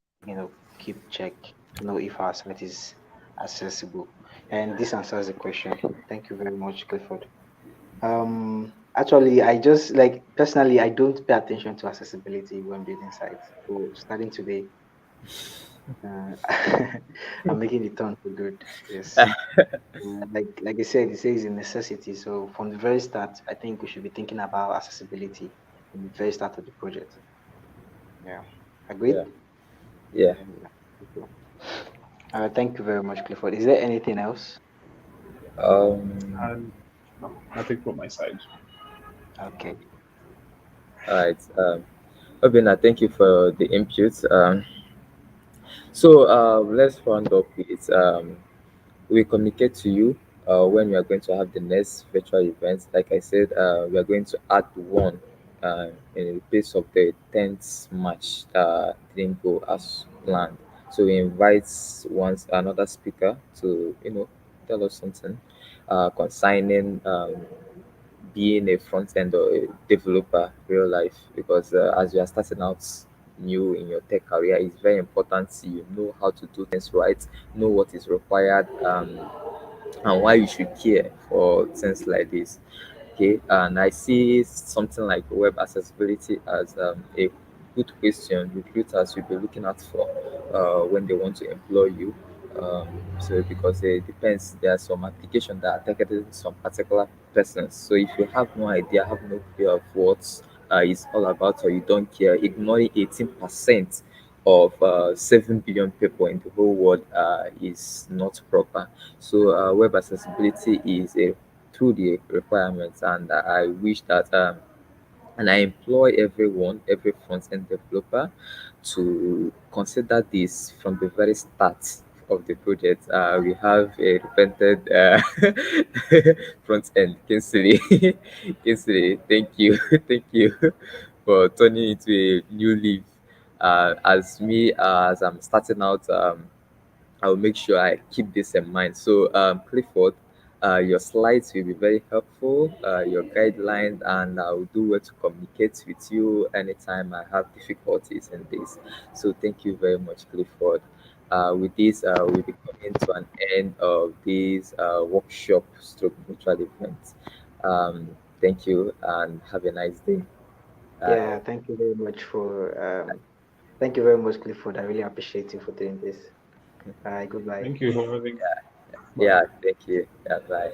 keep check to know if our site is accessible? And this answers the question. Thank you very much, Clifford. Actually, I just like personally, I don't pay attention to accessibility when building sites. So starting today, uh, I'm making the turn for good. Yes. Like I said, it says a necessity. So from the very start, I think we should be thinking about accessibility from the very start of the project. Yeah. Yeah. Agreed? Yeah. Yeah. Okay. Thank you very much, Clifford. Is there anything else? Um. And no, nothing from my side. Okay. All right. Obina, thank you for the input. So let's round up with we communicate to you when we are going to have the next virtual event. Like I said, we are going to add one in the place of the 10th match didn't go as planned. So we invite once another speaker to tell us something concerning being a front end or a developer real life, because as you are starting out new in your tech career, it's very important you know how to do things right, know what is required, and why you should care for things like this. Okay, and I see something like web accessibility as a good question recruiters will be looking out for when they want to employ you. Um, so because it depends, there are some applications that are targeted to some particular persons. So if you have no idea, have no clue of what it's all about, or you don't care, ignoring 18% of 7 billion people in the whole world is not proper. So web accessibility is a through the requirements, and I wish that and I employ everyone, every front end developer, to consider this from the very start of the project. We have a repented front end, Kinsley. Kinsley, thank you, thank you for turning into a new leaf. As me, as I'm starting out. I'll make sure I keep this in mind. So, Clifford, your slides will be very helpful, your guidelines, and I'll do well to communicate with you anytime I have difficulties in this. So, thank you very much, Clifford. With this, we'll be coming to an end of this workshop stroke mutual event. Thank you and have a nice day. Bye. Yeah. Thank you very much for thank you very much, Clifford. I really appreciate you for doing this. Goodbye. Thank you for having. Bye. Yeah, thank you. Yeah, bye.